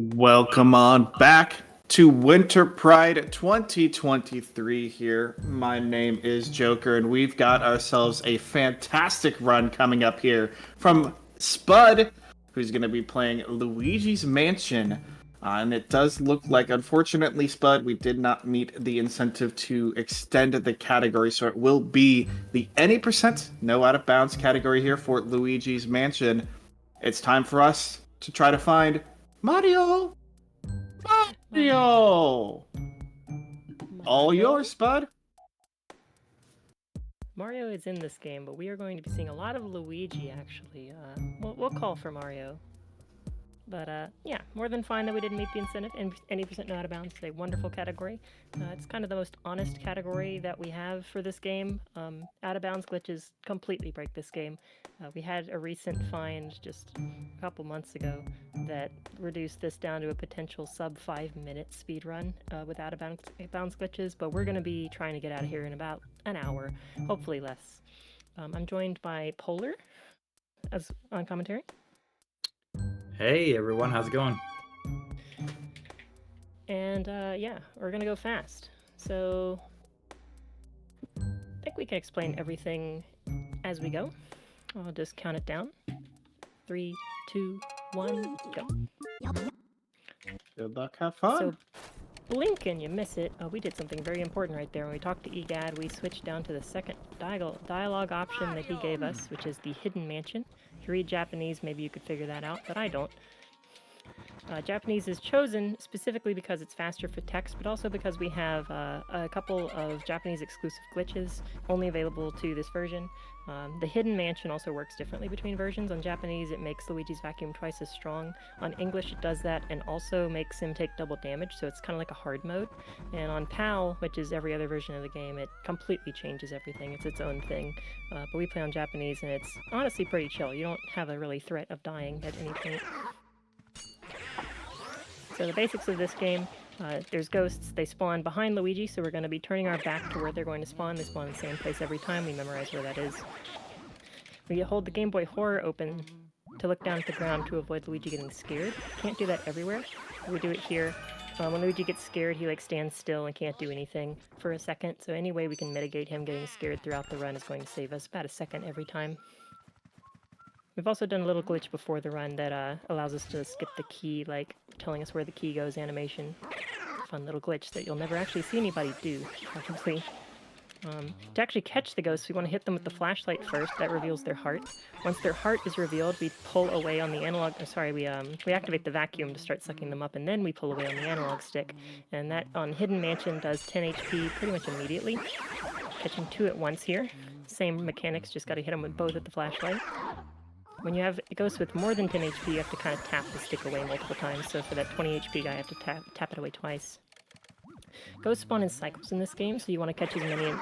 Welcome on back to Winter Pride 2023 here. My name is Joker, and we've got ourselves a fantastic run coming up here from Spud, who's going to be playing Luigi's Mansion. And it does look like, unfortunately, Spud, we did not meet the incentive to extend the category, so it will be the any percent no out of bounds category here for Luigi's Mansion. It's time for us to try to find Mario! Mario! All yours, Spud. Mario is in this game, but we are going to be seeing a lot of Luigi, actually. We'll call for Mario. But yeah, more than fine that we didn't meet the incentive. And any percent not out of bounds is a wonderful category. It's kind of the most honest category that we have for this game. Out of bounds glitches completely break this game. We had a recent find just a couple months ago that reduced this down to a potential sub 5-minute speed run with out of bounds glitches, but we're going to be trying to get out of here in about an hour, hopefully less. I'm joined by Polar as on commentary. Hey everyone, how's it going? And yeah, we're gonna go fast. So I think we can explain everything as we go. I'll just count it down. 3, 2, 1, go. Good luck, have fun. So blink and you miss it. We did something very important right there. When we talked to EGAD, we switched down to the second dialogue option that he gave us, which is the Hidden Mansion. If you read Japanese, maybe you could figure that out, but I don't. Japanese is chosen specifically because it's faster for text, but also because we have a couple of Japanese exclusive glitches only available to this version. The Hidden Mansion also works differently between versions. On Japanese, it makes Luigi's vacuum twice as strong. On English, it does that and also makes him take double damage, so it's kind of like a hard mode. And on PAL, which is every other version of the game, it completely changes everything. It's its own thing. But we play on Japanese, and it's honestly pretty chill. You don't have a really threat of dying at any point. So the basics of this game, there's ghosts. They spawn behind Luigi, so we're going to be turning our back to where they're going to spawn. They spawn in the same place every time. We memorize where that is. We hold the Game Boy Horror open to look down at the ground to avoid Luigi getting scared. Can't do that everywhere. We do it here. When Luigi gets scared, he stands still and can't do anything for a second. So any way we can mitigate him getting scared throughout the run is going to save us about a second every time. We've also done a little glitch before the run that allows us to skip the key, like telling us where the key goes animation. Fun little glitch that you'll never actually see anybody do, probably. To actually catch the ghosts, we want to hit them with the flashlight first. That reveals their heart. Once their heart is revealed, we pull away on the analog... we activate the vacuum to start sucking them up, and then we pull away on the analog stick. And that, on Hidden Mansion, does 10 HP pretty much immediately. Catching 2 at once here. Same mechanics, just gotta hit them with both at the flashlight. When you have ghosts with more than 10 HP, you have to kind of tap the stick away multiple times, so for that 20 HP guy, you have to tap it away twice. Ghosts spawn in cycles in this game, so you want to catch as many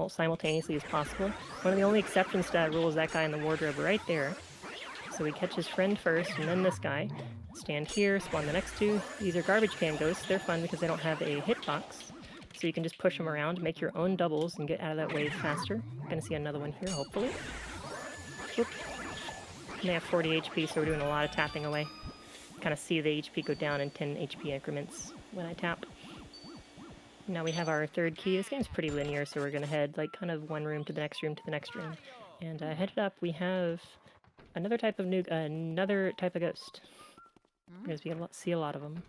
simultaneously as possible. One of the only exceptions to that rule is that guy in the wardrobe right there. So we catch his friend first, and then this guy. Stand here, spawn the next 2. These are garbage can ghosts. They're fun because they don't have a hitbox, so you can just push them around, make your own doubles, and get out of that wave faster. Gonna see another one here, hopefully. Whoop. They have 40 HP, so we're doing a lot of tapping away. Kind of see the HP go down in 10 HP increments when I tap. Now we have our third key. This game's pretty linear, so we're going to head like kind of one room to the next room to the next room. And headed up, we have another type of ghost. Because we see a lot of them.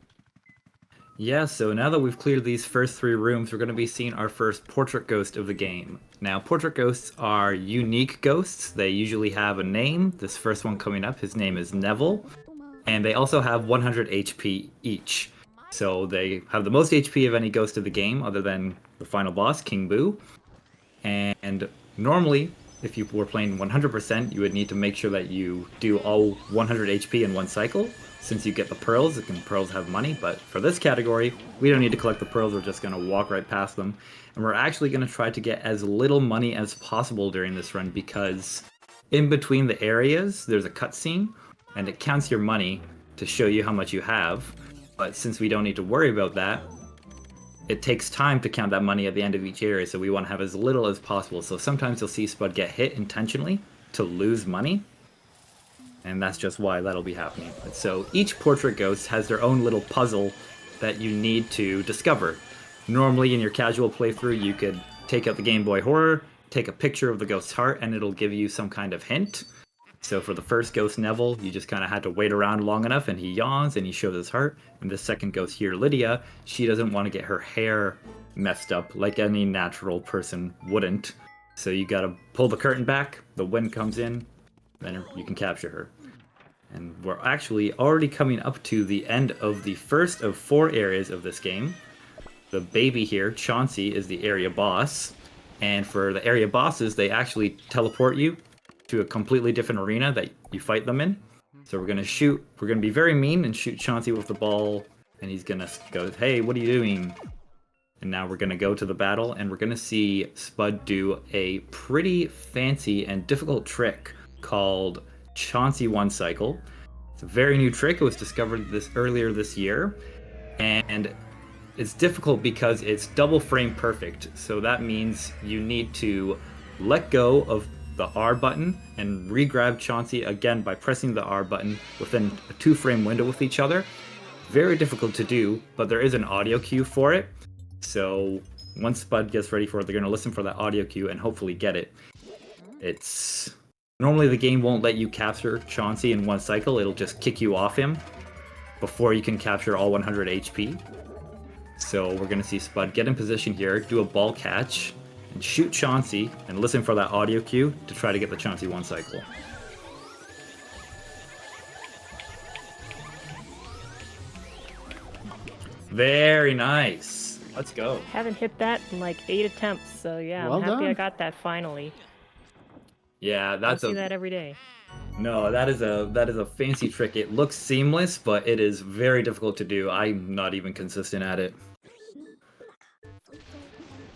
Yeah, so now that we've cleared these first 3 rooms, we're going to be seeing our first portrait ghost of the game. Now, portrait ghosts are unique ghosts. They usually have a name. This first one coming up, his name is Neville. And they also have 100 HP each. So they have the most HP of any ghost of the game, other than the final boss, King Boo. And normally, if you were playing 100%, you would need to make sure that you do all 100 HP in one cycle. Since you get the pearls, and pearls have money, but for this category, we don't need to collect the pearls, we're just going to walk right past them. And we're actually going to try to get as little money as possible during this run, because in between the areas, there's a cutscene, and it counts your money to show you how much you have. But since we don't need to worry about that, it takes time to count that money at the end of each area, so we want to have as little as possible. So sometimes you'll see Spud get hit intentionally to lose money. and that's just why that'll be happening. So each portrait ghost has their own little puzzle that you need to discover. Normally in your casual playthrough, you could take out the Game Boy Horror, take a picture of the ghost's heart, and it'll give you some kind of hint. So for the first ghost, Neville, you just kind of had to wait around long enough, and he yawns and he shows his heart. And the second ghost here, Lydia, she doesn't want to get her hair messed up like any natural person wouldn't. So you gotta pull the curtain back, the wind comes in, then you can capture her. And we're actually already coming up to the end of the first of 4 areas of this game. The baby here, Chauncey, is the area boss. And for the area bosses, they actually teleport you to a completely different arena that you fight them in. So we're gonna be very mean and shoot Chauncey with the ball, and he's gonna go, "Hey, what are you doing?" And now we're gonna go to the battle, and we're gonna see Spud do a pretty fancy and difficult trick called Chauncey One Cycle. It's a very new trick. It was discovered earlier this year, and it's difficult because it's double frame perfect. So that means you need to let go of the R button and re-grab Chauncey again by pressing the R button within a 2-frame window with each other. Very difficult to do, but there is an audio cue for it. So once Spud gets ready for it, they're going to listen for that audio cue and hopefully get it. It's normally the game won't let you capture Chauncey in one cycle. It'll just kick you off him before you can capture all 100 HP. So we're going to see Spud get in position here, do a ball catch, and shoot Chauncey, and listen for that audio cue to try to get the Chauncey One Cycle. Very nice. Let's go. Haven't hit that in like 8 attempts, so yeah, Well I'm happy done. I got that finally. Yeah, that's I see that every day. No, that is a fancy trick. It looks seamless, but it is very difficult to do. I'm not even consistent at it.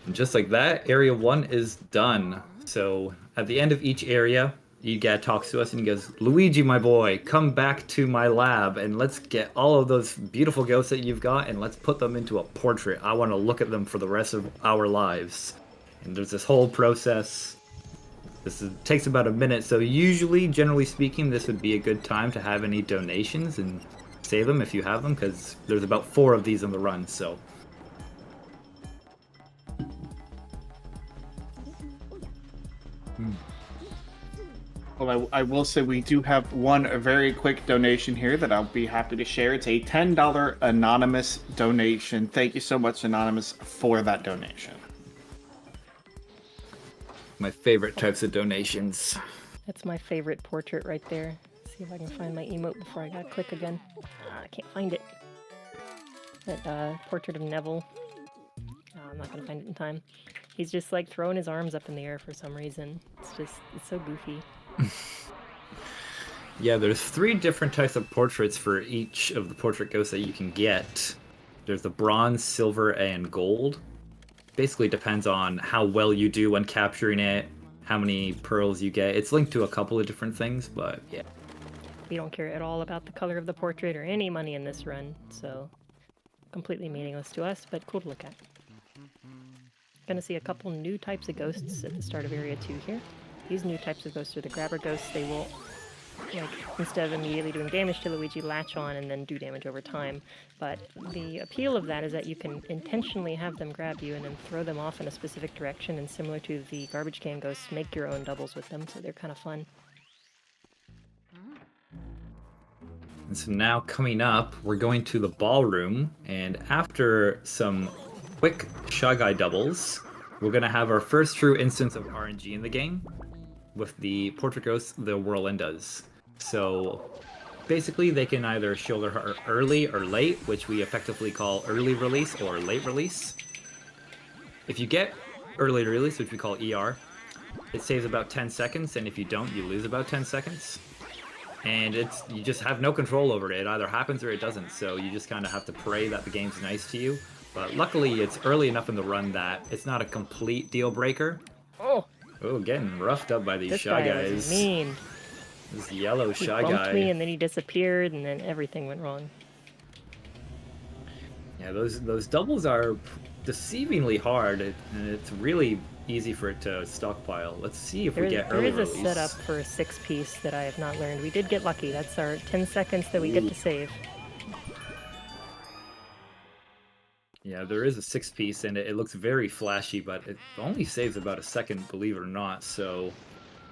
And just like that, area 1 is done. So at the end of each area, you guy talks to us and he goes, "Luigi, my boy, come back to my lab and let's get all of those beautiful ghosts that you've got and let's put them into a portrait. I want to look at them for the rest of our lives." And there's this whole process. Takes about a minute, so usually, generally speaking, this would be a good time to have any donations and save them if you have them, because there's about 4 of these on the run, so. Well, I will say we do have one very quick donation here that I'll be happy to share. It's a $10 anonymous donation. Thank you so much, Anonymous, for that donation. My favorite types of donations. That's my favorite portrait right there. See if I can find my emote before I gotta click again. I can't find it. That portrait of Neville. I'm not gonna find it in time. He's just like throwing his arms up in the air for some reason. It's so goofy. Yeah, there's 3 different types of portraits for each of the portrait ghosts that you can get. There's the bronze, silver, and gold. Basically depends on how well you do when capturing it, how many pearls you get. It's linked to a couple of different things, but yeah. We don't care at all about the color of the portrait or any money in this run, so completely meaningless to us, but cool to look at. Gonna see a couple new types of ghosts at the start of Area 2 here. These new types of ghosts are the grabber ghosts. They will, like, instead of immediately doing damage to Luigi, latch on and then do damage over time. But the appeal of that is that you can intentionally have them grab you and then throw them off in a specific direction, and similar to the garbage can ghosts, make your own doubles with them, so they're kind of fun. And so now coming up, we're going to the ballroom, and after some quick Shy Guy doubles, we're going to have our first true instance of RNG in the game with the portrait ghosts, the Whirlindas. So basically they can either show their heart early or late, which we effectively call early release or late release. If you get early release, which we call ER, it saves about 10 seconds, and if you don't, you lose about 10 seconds. And you just have no control over it. It either happens or it doesn't, so you just kind of have to pray that the game's nice to you. But luckily, it's early enough in the run that it's not a complete deal breaker. Oh! Oh, getting roughed up by these Shy Guys. Guys. Mean. This yellow He Shy bumped Guy. me and then he disappeared and then everything went wrong. Yeah, those doubles are deceivingly hard, and it's really easy for it to stockpile. Let's see if we get There early is a release. setup for a 6-piece that I have not learned. We did get lucky. That's our 10 seconds that we get to save. Yeah, there is a 6-piece, and it looks very flashy, but it only saves about a second, believe it or not. So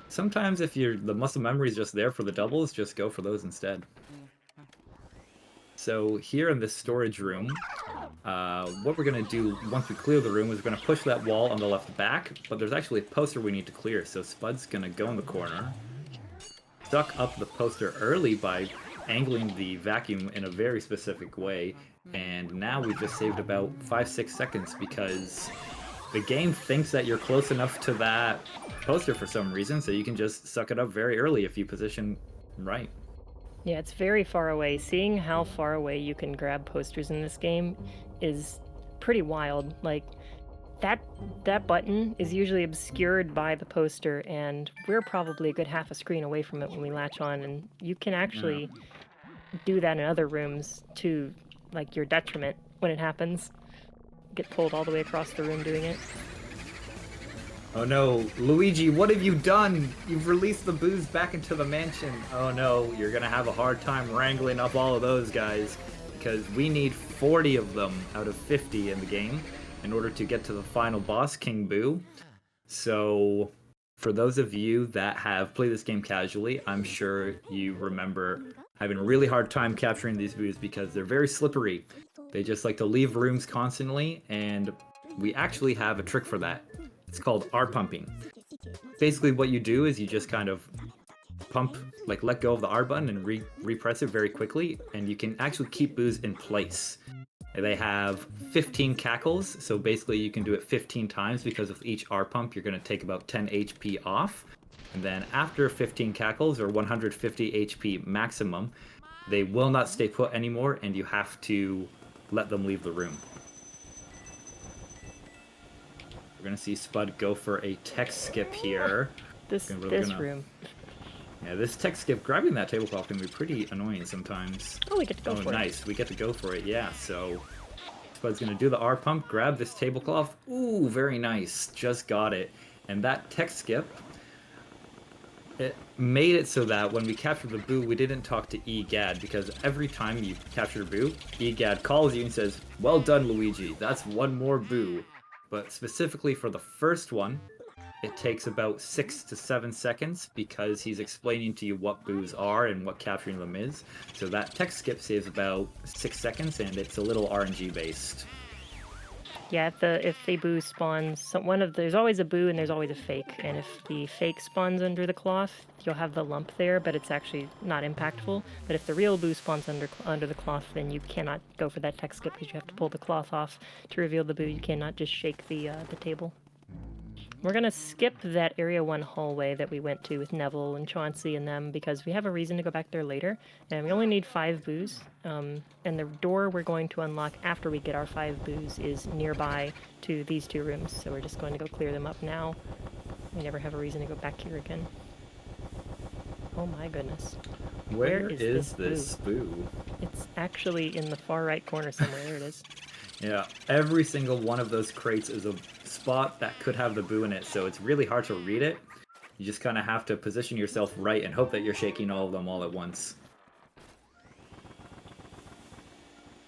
sometimes if the muscle memory is just there for the doubles, just go for those instead. So here in this storage room, what we're going to do once we clear the room is we're going to push that wall on the left back, but there's actually a poster we need to clear, so Spud's going to go in the corner, suck up the poster early by angling the vacuum in a very specific way, and now we've just saved about 5-6 seconds because the game thinks that you're close enough to that poster for some reason, so you can just suck it up very early if you position right. Yeah, it's very far away. Seeing how far away you can grab posters in this game is pretty wild. Like, that button is usually obscured by the poster, and we're probably a good half a screen away from it when we latch on, and you can actually do that in other rooms to, like, your detriment when it happens. Get pulled all the way across the room doing it. Oh no, Luigi, what have you done? You've released the booze back into the mansion. Oh no, you're gonna have a hard time wrangling up all of those guys, because we need 40 of them out of 50 in the game in order to get to the final boss, King Boo. So, for those of you that have played this game casually, I'm sure you remember having a really hard time capturing these boos because they're very slippery. They just like to leave rooms constantly, and we actually have a trick for that. It's called R pumping. Basically what you do is you just kind of pump, like let go of the R button and repress it very quickly, and you can actually keep boos in place. They have 15 cackles, so basically you can do it 15 times because with each R pump you're going to take about 10 HP off. And then after 15 cackles, or 150 HP maximum, they will not stay put anymore, and you have to let them leave the room. We're gonna see Spud go for a tech skip here. This room. Yeah, this tech skip, grabbing that tablecloth can be pretty annoying sometimes. Oh, we get to go for it. Oh, nice. We get to go for it, yeah. So Spud's gonna do the R pump, grab this tablecloth. Ooh, very nice. Just got it. And that tech skip, it made it so that when we captured the boo, we didn't talk to EGAD, because every time you capture a boo, EGAD calls you and says, "Well done, Luigi. That's one more boo." But specifically for the first one, it takes about 6 to 7 seconds because he's explaining to you what boos are and what capturing them is. So that tech skip saves about 6 seconds, and it's a little RNG based. Yeah, if the boo spawns, there's always a boo and there's always a fake, and if the fake spawns under the cloth, you'll have the lump there, but it's actually not impactful. But if the real boo spawns under the cloth, then you cannot go for that tech skip because you have to pull the cloth off to reveal the boo. You cannot just shake the table. We're gonna skip that Area 1 hallway that we went to with Neville and Chauncey and them because we have a reason to go back there later, and we only need 5 boos. And the door we're going to unlock after we get our 5 boos is nearby to these 2 rooms, so we're just going to go clear them up now. We never have a reason to go back here again. Oh my goodness. Where is this boo? It's actually in the far right corner somewhere. There it is. Yeah, every single one of those crates is a spot that could have the boo in it, so it's really hard to read it. You just kind of have to position yourself right and hope that you're shaking all of them all at once.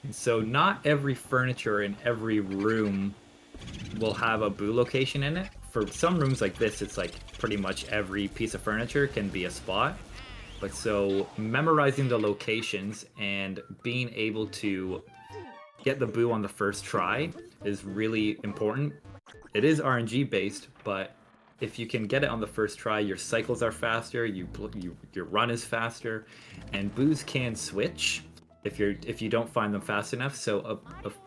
And so not every furniture in every room will have a boo location in it. For some rooms like this, it's like pretty much every piece of furniture can be a spot. But so memorizing the locations and being able to get the boo on the first try is really important. It is RNG based, but if you can get it on the first try, your cycles are faster, your run is faster, and boos can switch if you don't find them fast enough. So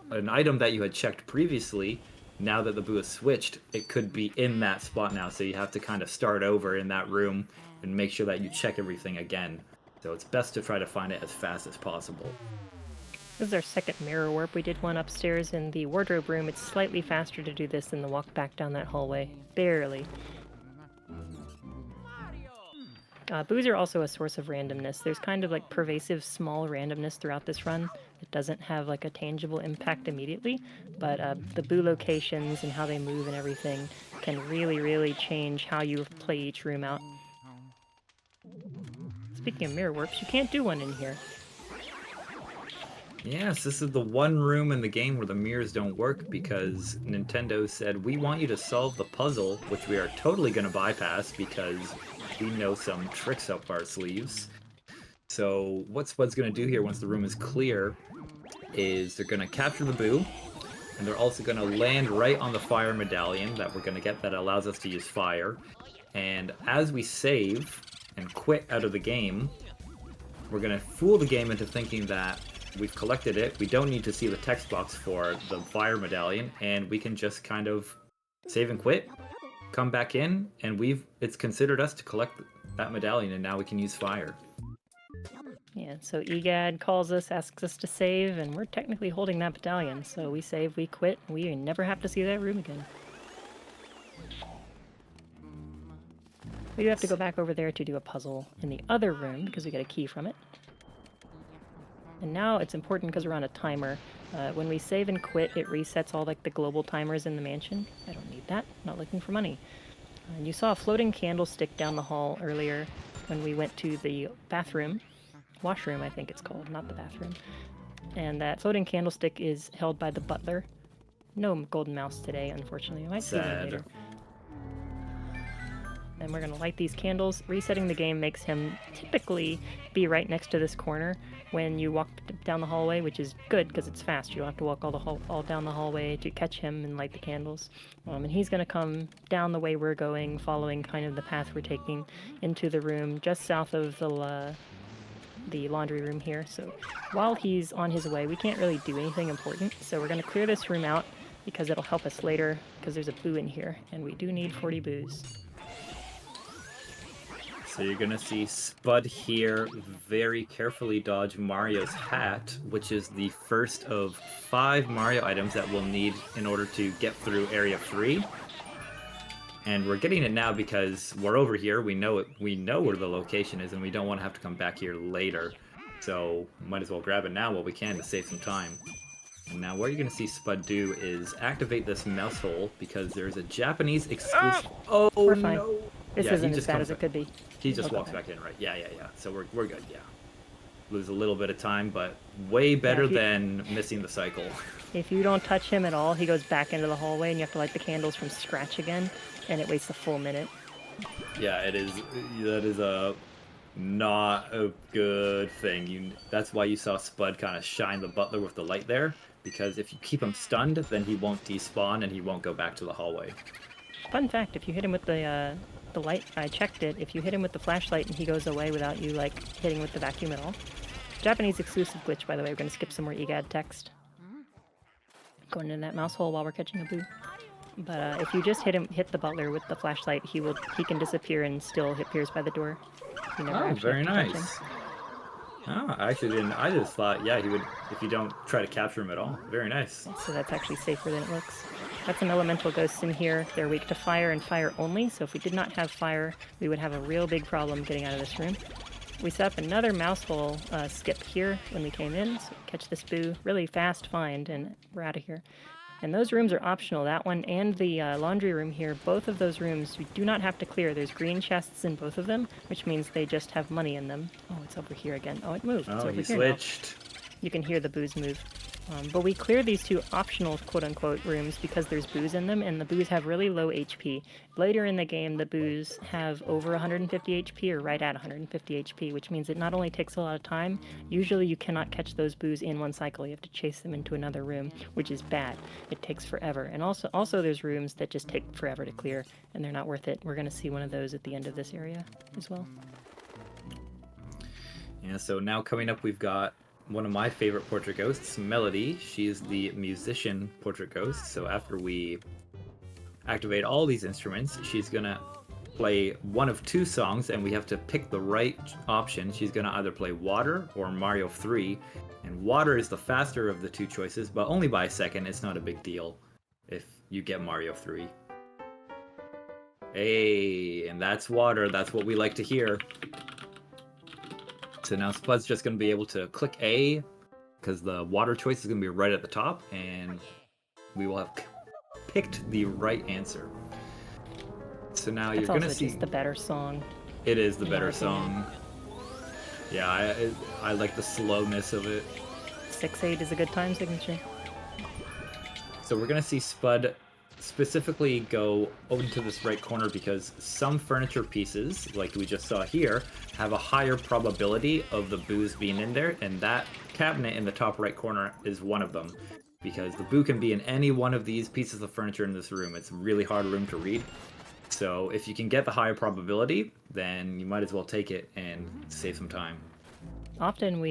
an item that you had checked previously, now that the boo is switched, it could be in that spot now. So you have to kind of start over in that room and make sure that you check everything again. So it's best to try to find it as fast as possible. This is our second mirror warp. We did one upstairs in the wardrobe room. It's slightly faster to do this than the walk back down that hallway. Barely. Boos are also a source of randomness. There's kind of like pervasive small randomness throughout this run. It doesn't have like a tangible impact immediately, but the boo locations and how they move and everything can really, really change how you play each room out. Speaking of mirror warps, you can't do one in here. Yes, this is the one room in the game where the mirrors don't work because Nintendo said, we want you to solve the puzzle, which we are totally going to bypass because we know some tricks up our sleeves. So what Spud's going to do here once the room is clear is they're going to capture the boo, and they're also going to land right on the fire medallion that we're going to get that allows us to use fire. And as we save and quit out of the game, we're going to fool the game into thinking that we've collected it. We don't need to see the text box for the fire medallion, and we can just kind of save and quit, come back in, and it's considered us to collect that medallion, and now we can use fire. Yeah, so EGAD calls us, asks us to save, and we're technically holding that battalion. So we save, we quit, and we never have to see that room again. We do have to go back over there to do a puzzle in the other room because we get a key from it. And now it's important because we're on a timer. When we save and quit, it resets all like the global timers in the mansion. I don't need that. Not looking for money. And you saw a floating candlestick down the hall earlier when we went to the bathroom. Washroom, I think it's called, not the bathroom. And that floating candlestick is held by the butler. No golden mouse today, unfortunately. I might see them later. Then we're going to light these candles. Resetting the game makes him typically be right next to this corner when you walk down the hallway, which is good because it's fast. You don't have to walk all down the hallway to catch him and light the candles. And he's going to come down the way we're going, following kind of the path we're taking into the room just south of the laundry room here. So while he's on his way, we can't really do anything important. So we're going to clear this room out because it'll help us later because there's a boo in here, and we do need 40 boos. So you're gonna see Spud here very carefully dodge Mario's hat, which is the first of 5 Mario items that we'll need in order to get through Area 3. And we're getting it now because we're over here, we know where the location is, and we don't want to have to come back here later. So might as well grab it now while we can to save some time. And now what you're gonna see Spud do is activate this mouse hole because there's a Japanese exclusive. Oh fine. no! This Yeah, isn't as bad as it could be. He just walks back in, right? Yeah. So we're good, yeah. Lose a little bit of time, but way better than missing the cycle. If you don't touch him at all, he goes back into the hallway and you have to light the candles from scratch again, and it wastes a full minute. Yeah, it is. That is not a good thing. That's why you saw Spud kind of shine the butler with the light there, because if you keep him stunned, then he won't despawn and he won't go back to the hallway. Fun fact, if you hit him with the light, I checked it, if you hit him with the flashlight and he goes away without you, like, hitting with the vacuum at all. Japanese exclusive glitch, by the way. We're going to skip some more EGAD text. Going in that mouse hole while we're catching a boo. But if you just hit the butler with the flashlight, he can disappear and still appears by the door. You never actually very have to touch nice. him. Oh, I actually didn't. I just thought, yeah, he would if you don't try to capture him at all. Very nice. So that's actually safer than it looks. Got some elemental ghosts in here. They're weak to fire and fire only, so if we did not have fire, we would have a real big problem getting out of this room. We set up another mouse hole skip here when we came in, so catch this boo, really fast find, and we're out of here. And those rooms are optional, that one and the laundry room here. Both of those rooms we do not have to clear. There's green chests in both of them, which means they just have money in them. Oh, it's over here again. Oh, it moved. It's Oh, over he here now. switched. You can hear the boos move. But we clear these 2 optional quote-unquote rooms because there's boos in them, and the boos have really low HP. Later in the game, the boos have over 150 HP or right at 150 HP, which means it not only takes a lot of time, usually you cannot catch those boos in one cycle. You have to chase them into another room, which is bad. It takes forever. And also there's rooms that just take forever to clear, and they're not worth it. We're going to see one of those at the end of this area as well. Yeah, so now coming up we've got one of my favorite portrait ghosts, Melody. She's the musician portrait ghost. So after we activate all these instruments, she's gonna play one of 2 songs, and we have to pick the right option. She's gonna either play Water or Mario 3, and Water is the faster of the 2 choices, but only by a second. It's not a big deal if you get Mario 3. Hey, and that's Water. That's what we like to hear. So now Spud's just going to be able to click A, because the water choice is going to be right at the top, and we will have picked the right answer. So now It's you're going to also see... just the better song. It is the in better my opinion. song. Yeah, I like the slowness of it. 6-8 is a good time signature. So we're going to see Spud specifically go into this right corner because some furniture pieces, like we just saw here, have a higher probability of the boos being in there, and that cabinet in the top right corner is one of them. Because the boo can be in any one of these pieces of furniture in this room. It's a really hard room to read. So if you can get the higher probability, then you might as well take it and save some time. Often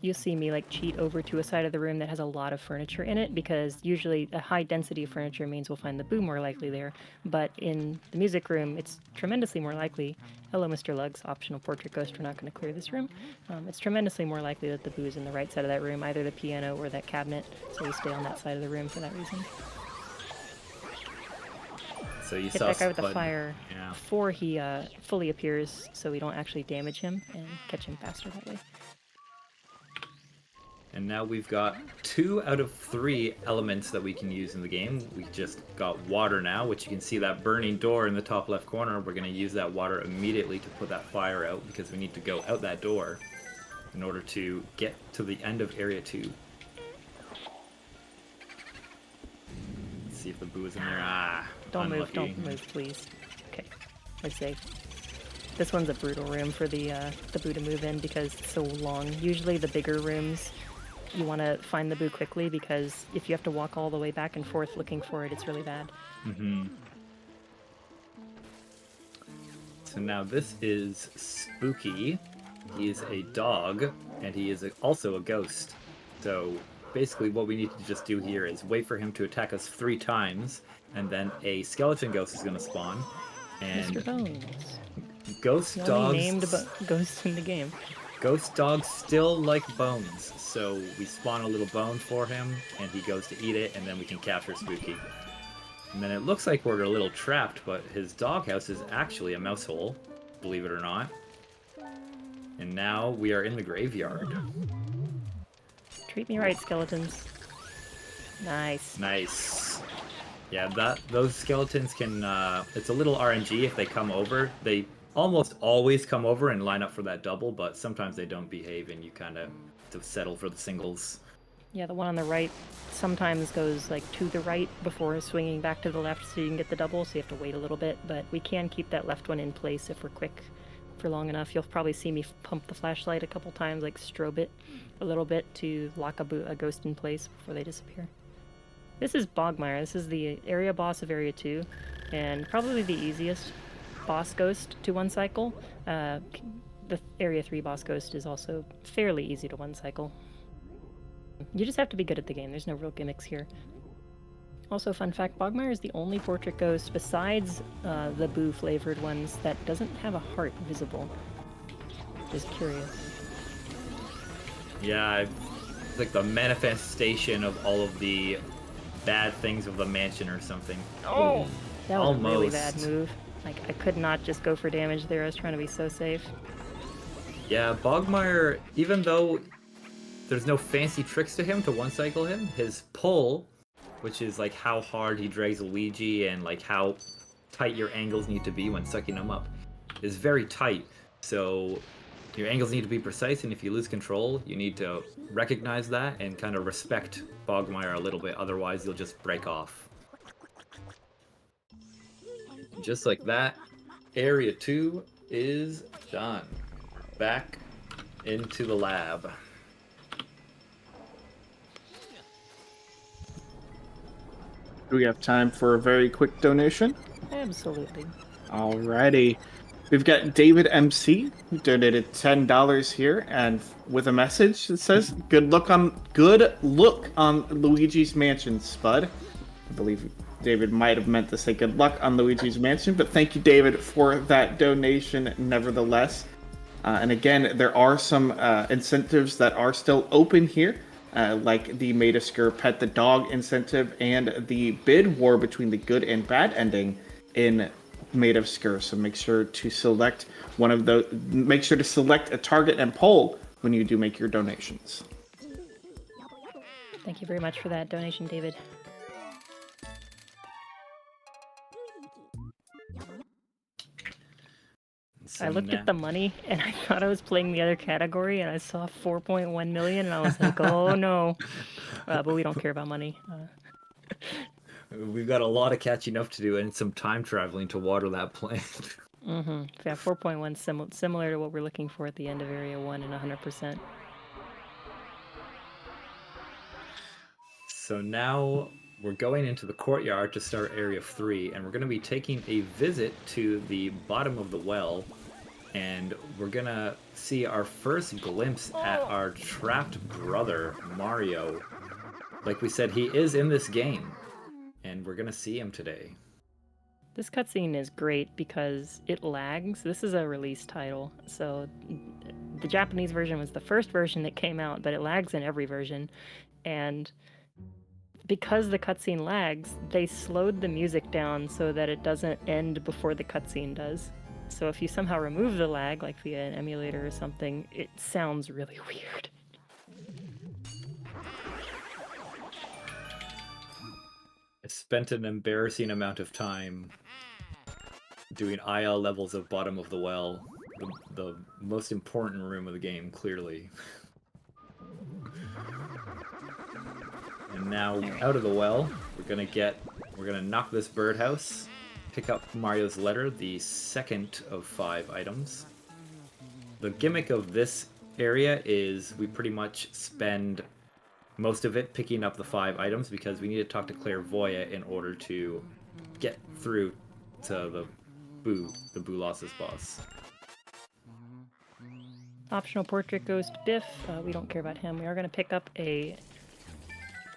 you see me like cheat over to a side of the room that has a lot of furniture in it, because usually a high density of furniture means we'll find the boo more likely there. But in the music room, it's tremendously more likely. Hello, Mr. Lugs, optional portrait ghost. We're not going to clear this room. It's tremendously more likely that the boo is in the right side of that room, either the piano or that cabinet. So we stay on that side of the room for that reason. So you Hit saw that guy with the Spud. fire Yeah. before he fully appears, so we don't actually damage him and catch him faster that way. And now we've got 2 out of 3 elements that we can use in the game. We just got water now, which you can see that burning door in the top left corner. We're going to use that water immediately to put that fire out because we need to go out that door in order to get to the end of Area 2. Let's see if the boo is in there. Ah, Don't unlucky. move, don't move, please. Okay, we're safe. This one's a brutal room for the boo to move in because it's so long. Usually the bigger rooms, you want to find the boo quickly because if you have to walk all the way back and forth looking for it, it's really bad. Mm-hmm. So now this is Spooky. He is a dog, and he is also a ghost. So basically what we need to just do here is wait for him to attack us 3 times, and then a skeleton ghost is going to spawn. And Mr. Bones. ghost The dogs... only named ghost in the game. Ghost dogs still like bones, so we spawn a little bone for him, and he goes to eat it, and then we can capture Spooky. And then it looks like we're a little trapped, but his doghouse is actually a mouse hole, believe it or not. And now we are in the graveyard. Treat me right, skeletons. Nice. Nice. Yeah, those skeletons can, it's a little RNG if they come over. They almost always come over and line up for that double, but sometimes they don't behave and you kind of have to settle for the singles. Yeah, the one on the right sometimes goes like to the right before swinging back to the left so you can get the double, so you have to wait a little bit, but we can keep that left one in place if we're quick for long enough. You'll probably see me pump the flashlight a couple times, like strobe it a little bit to lock a ghost in place before they disappear. This is Bogmire. This is the area boss of Area 2, and probably the easiest boss ghost to one cycle. The Area 3 boss ghost is also fairly easy to one cycle. You just have to be good at the game. There's no real gimmicks here. Also, fun fact, Bogmire is the only portrait ghost besides the boo-flavored ones that doesn't have a heart visible. Just curious. Yeah, it's like the manifestation of all of the bad things of the mansion or something. Oh! That was a really Almost. bad move. Like, I could not just go for damage there. I was trying to be so safe. Yeah, Bogmire, even though there's no fancy tricks to him to one-cycle him, his pull, which is like how hard he drags Luigi and like how tight your angles need to be when sucking him up, is very tight. So your angles need to be precise, and if you lose control, you need to recognize that and kind of respect Bogmire a little bit, otherwise you'll just break off. Just like that, Area 2 is done. Back into the lab. Do we have time for a very quick donation? Absolutely. Alrighty. We've got David MC, who donated $10 here, and with a message that says, good look on Luigi's Mansion, Spud. I believe David might have meant to say good luck on Luigi's Mansion, but thank you, David, for that donation nevertheless. And again, there are some incentives that are still open here, like the Made of Skur Pet the Dog incentive and the bid war between the good and bad ending in Made of Skur. So make sure to select one of those. Make sure to select a target and poll when you do make your donations. Thank you very much for that donation, David. So I looked now- at the money and I thought I was playing the other category and I saw 4.1 million and I was like, oh no. But we don't care about money. We've got a lot of catching up to do and some time traveling to water that plant. Yeah, 4.1 similar to what we're looking for at the end of Area 1 and 100%. So now we're going into the courtyard to start Area 3, and we're going to be taking a visit to the bottom of the well, and we're going to see our first glimpse at our trapped brother, Mario. Like we said, he is in this game, and we're going to see him today. This cutscene is great because it lags. This is a release title, so the Japanese version was the first version that came out, but it lags in every version. And because the cutscene lags, they slowed the music down so that it doesn't end before the cutscene does. So if you somehow remove the lag, like via an emulator or something, it sounds really weird. I spent an embarrassing amount of time doing IL levels of bottom of the well, the most important room of the game, clearly. And now, out of the well, we're gonna knock this birdhouse, pick up Mario's letter, the second of 5 items. The gimmick of this area is we pretty much spend most of it picking up the 5 items because we need to talk to Clairvoya in order to get through to the Boo Losses boss. Optional portrait ghost Biff. We don't care about him. We are going to pick up a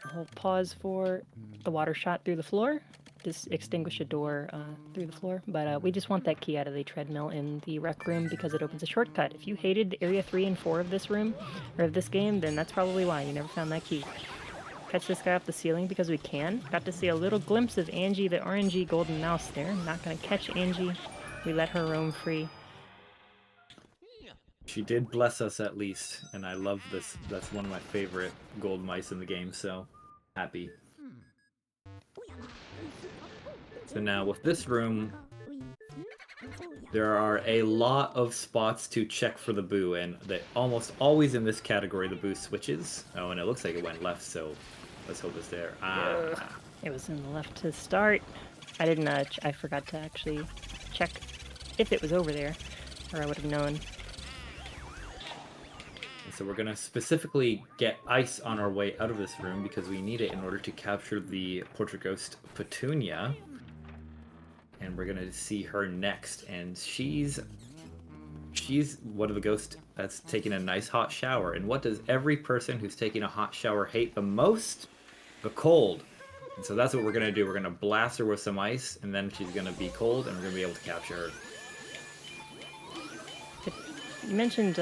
whole pause for the water shot through the floor. Just extinguish a door through the floor. But we just want that key out of the treadmill in the rec room because it opens a shortcut. If you hated Area 3 and 4 of this room, or of this game, then that's probably why you never found that key. Catch this guy off the ceiling because we can. Got to see a little glimpse of Angie, the RNG golden mouse there. Not gonna catch Angie. We let her roam free. She did bless us at least, and I love this. That's one of my favorite gold mice in the game, so happy. So now with this room, there are a lot of spots to check for the Boo, and almost always in this category the Boo switches. Oh, and it looks like it went left, so let's hope it's there. It was in the left to start. I didn't. I forgot to actually check if it was over there, or I would have known. And so we're gonna specifically get ice on our way out of this room because we need it in order to capture the portrait ghost Petunia. And we're gonna see her next, and she's one of the ghosts that's taking a nice hot shower. And what does every person who's taking a hot shower hate the most? The cold. And so that's what we're gonna do. We're gonna blast her with some ice, and then she's gonna be cold, and we're gonna be able to capture her. You mentioned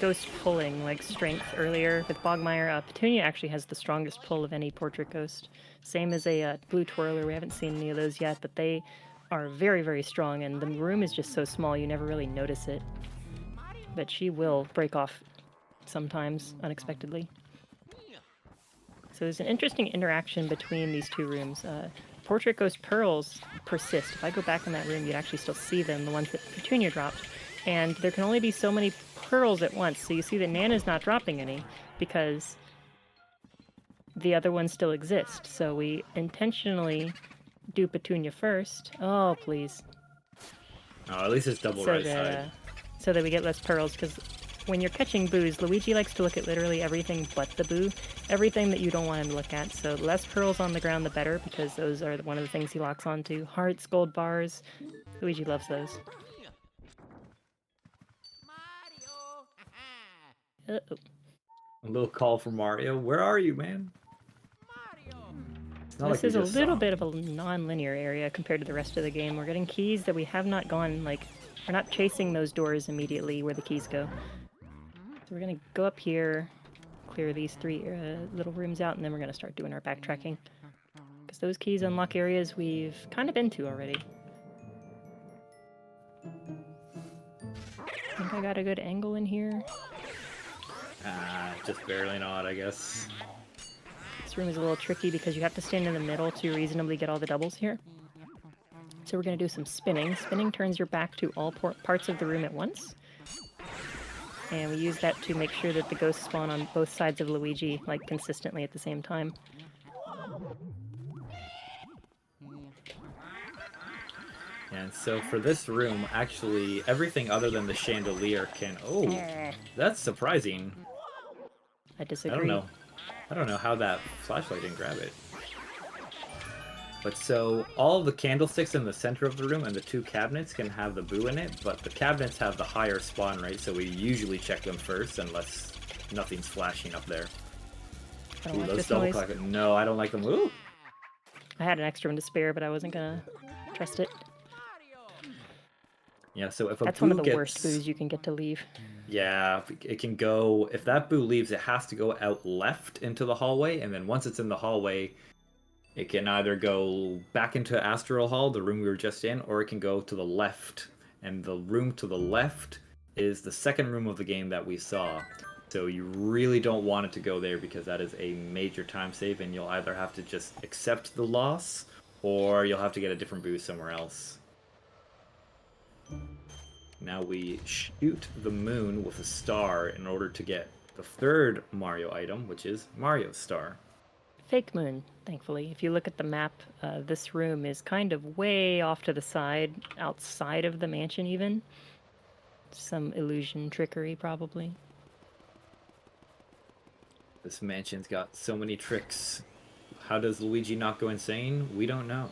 ghost pulling, like strength, earlier with Bogmire. Petunia actually has the strongest pull of any portrait ghost. Same as a blue twirler. We haven't seen any of those yet, but they are very, very strong, and the room is just so small you never really notice it. But she will break off sometimes, unexpectedly. So there's an interesting interaction between these two rooms. Portrait ghost pearls persist. If I go back in that room, you'd actually still see them, the ones that Petunia dropped. And there can only be so many pearls at once. So you see that Nana's not dropping any because the other ones still exist. So we intentionally do Petunia first. Oh, please. Oh, at least it's double right side. So that we get less pearls, because when you're catching boos, Luigi likes to look at literally everything but the boo. Everything that you don't want him to look at. So less pearls on the ground, the better, because those are one of the things he locks onto. Hearts, gold bars. Luigi loves those. Uh-oh. A little call for Mario. Where are you, man? This is a little bit of a non-linear area compared to the rest of the game. We're getting keys that we have not gone, like, we're not chasing those doors immediately where the keys go. So we're gonna go up here, clear these 3 little rooms out, and then we're gonna start doing our backtracking. Because those keys unlock areas we've kind of been to already. I think I got a good angle in here. Just barely not, I guess. Let's This room is a little tricky because you have to stand in the middle to reasonably get all the doubles here. So we're going to do some spinning. Spinning turns your back to all parts of the room at once. And we use that to make sure that the ghosts spawn on both sides of Luigi, like, consistently at the same time. And so for this room, actually, everything other than the chandelier can... Oh, that's surprising. I disagree. I don't know how that flashlight didn't grab it. But so, all the candlesticks in the center of the room and the 2 cabinets can have the boo in it, but the cabinets have the higher spawn rate, so we usually check them first, unless nothing's flashing up there. I don't Ooh, like those this double noise. clock. No, I don't like them. Ooh! I had an extra one to spare, but I wasn't gonna trust it. Yeah, so if a That's boo one of the gets... worst boos you can get to leave. Yeah, it can go... If that boo leaves, it has to go out left into the hallway, and then once it's in the hallway, it can either go back into Astral Hall, the room we were just in, or it can go to the left. And the room to the left is the second room of the game that we saw. So you really don't want it to go there because that is a major time save, and you'll either have to just accept the loss, or you'll have to get a different boost somewhere else. Now we shoot the moon with a star in order to get the 3rd Mario item, which is Mario's star. Fake moon, thankfully. If you look at the map, this room is kind of way off to the side, outside of the mansion even. Some illusion trickery, probably. This mansion's got so many tricks. How does Luigi not go insane? We don't know.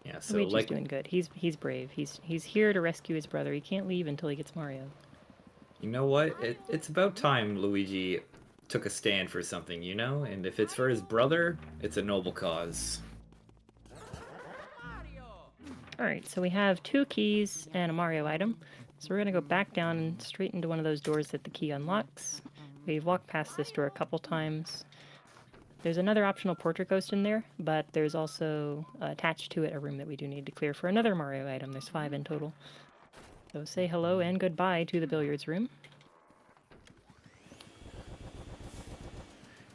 Yeah, so Luigi's doing good. He's brave. He's here to rescue his brother. He can't leave until he gets Mario. You know what? It's about time Luigi took a stand for something, you know? And if it's for his brother, it's a noble cause. Alright, so we have 2 keys and a Mario item. So we're going to go back down and straight into one of those doors that the key unlocks. We've walked past this door a couple times. There's another optional portrait ghost in there, but there's also attached to it a room that we do need to clear for another Mario item. There's 5 in total. So say hello and goodbye to the billiards room.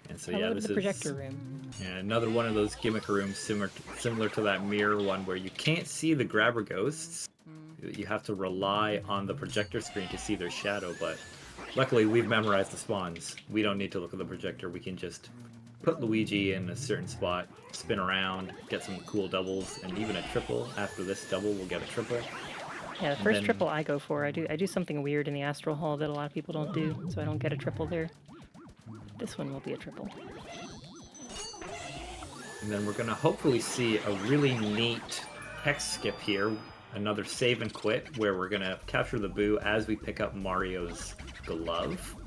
And so Hello yeah, to this the projector is room. another one of those gimmick rooms similar to that mirror one where you can't see the grabber ghosts. You have to rely on the projector screen to see their shadow, but luckily we've memorized the spawns. We don't need to look at the projector. We can just put Luigi in a certain spot, spin around, get some cool doubles, and even a triple. After this double, we'll get a triple. Yeah, the first triple I go for, I do something weird in the Astral Hall that a lot of people don't do, so I don't get a triple there. This one will be a triple. And then we're going to hopefully see a really neat hex skip here, another save and quit, where we're going to capture the boo as we pick up Mario's glove.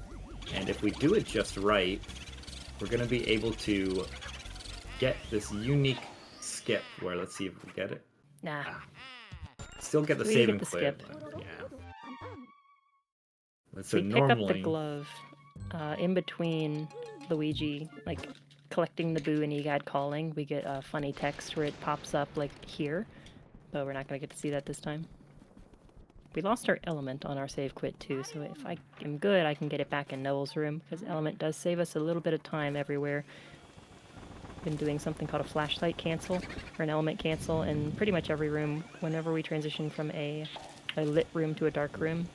And if we do it just right, we're going to be able to get this unique skip where, let's see if we get it. Nah. Still get the We save get and the quit. skip. But yeah. So We pick up the glove in between Luigi, like, collecting the boo and Egad calling. We get a funny text where it pops up, like, here. But we're not going to get to see that this time. We lost our element on our save quit, too, so if I am good, I can get it back in Noel's room, because element does save us a little bit of time everywhere. Been doing something called a flashlight cancel, or an element cancel, in pretty much every room, whenever we transition from a lit room to a dark room.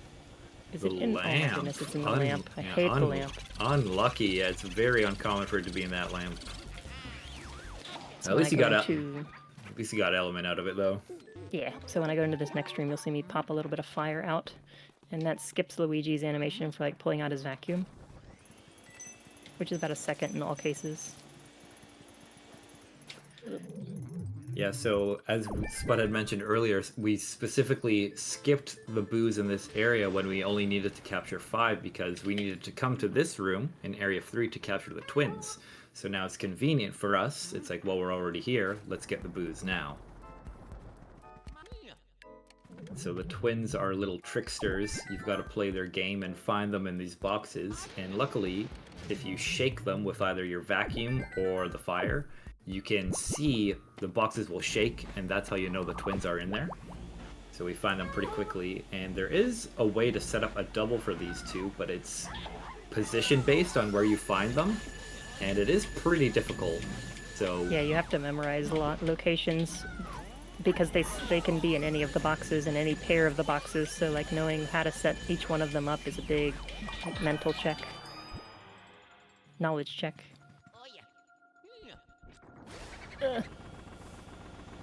Is it in? Oh my goodness, it's in the lamp. I hate the lamp. Unlucky. Yeah, it's very uncommon for it to be in that lamp. So At least you when I got go into- At least you got element out of it, though. Yeah, so when I go into this next room, you'll see me pop a little bit of fire out, and that skips Luigi's animation for, like, pulling out his vacuum, which is about a second in all cases. Yeah, so as Spud had mentioned earlier, we specifically skipped the boos in this area when we only needed to capture 5 because we needed to come to this room in Area 3 to capture the twins. So now it's convenient for us. It's like, well, we're already here. Let's get the boos now. So the twins are little tricksters. You've got to play their game and find them in these boxes. And luckily, if you shake them with either your vacuum or the fire, you can see the boxes will shake, and that's how you know the twins are in there. So we find them pretty quickly, and there is a way to set up a double for these two, but it's position based on where you find them, and it is pretty difficult. So Yeah, you have to memorize locations because they can be in any of the boxes, in any pair of the boxes. So like knowing how to set each one of them up is a big like, mental check, knowledge check.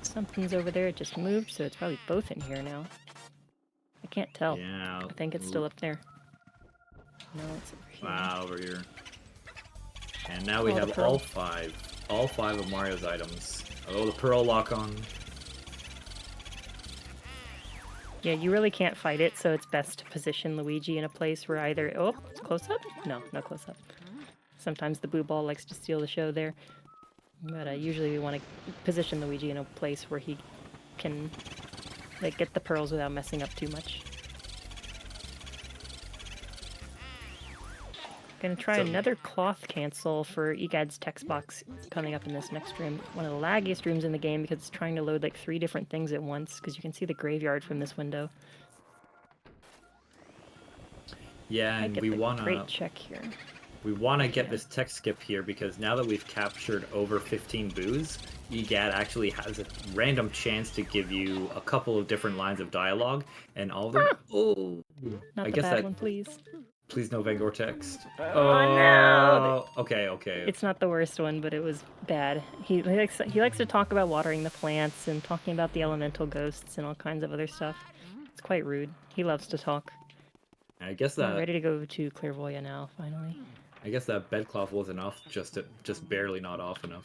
Something's over there. It just moved, so it's probably both in here now. I can't tell. yeah, I think it's still up there. No, it's over here. wow, over here. And now we Oh, the have pearl. all five of Mario's items. Oh, the pearl lock on. Yeah, you really can't fight it, so it's best to position Luigi in a place where either... Oh, it's close up? No, no close up. Sometimes the boo ball likes to steal the show there. But usually we want to position Luigi in a place where he can like get the pearls without messing up too much. Gonna try another cloth cancel for Egad's text box coming up in this next room. One of the laggiest rooms in the game because it's trying to load like 3 different things at once because you can see the graveyard from this window. Yeah, and we wanna great check here. We want to get this text skip here because now that we've captured over 15 boos, EGAD actually has a random chance to give you a couple of different lines of dialogue, and all of them. Oh, Not I the guess bad that. one, please. Please no Vangor text. Oh no! Okay, okay. It's not the worst one, but it was bad. He likes to talk about watering the plants and talking about the elemental ghosts and all kinds of other stuff. It's quite rude. He loves to talk. I guess I'm that. ready to go to Clairvoyant now, finally. I guess that bedcloth was enough, just barely not off enough.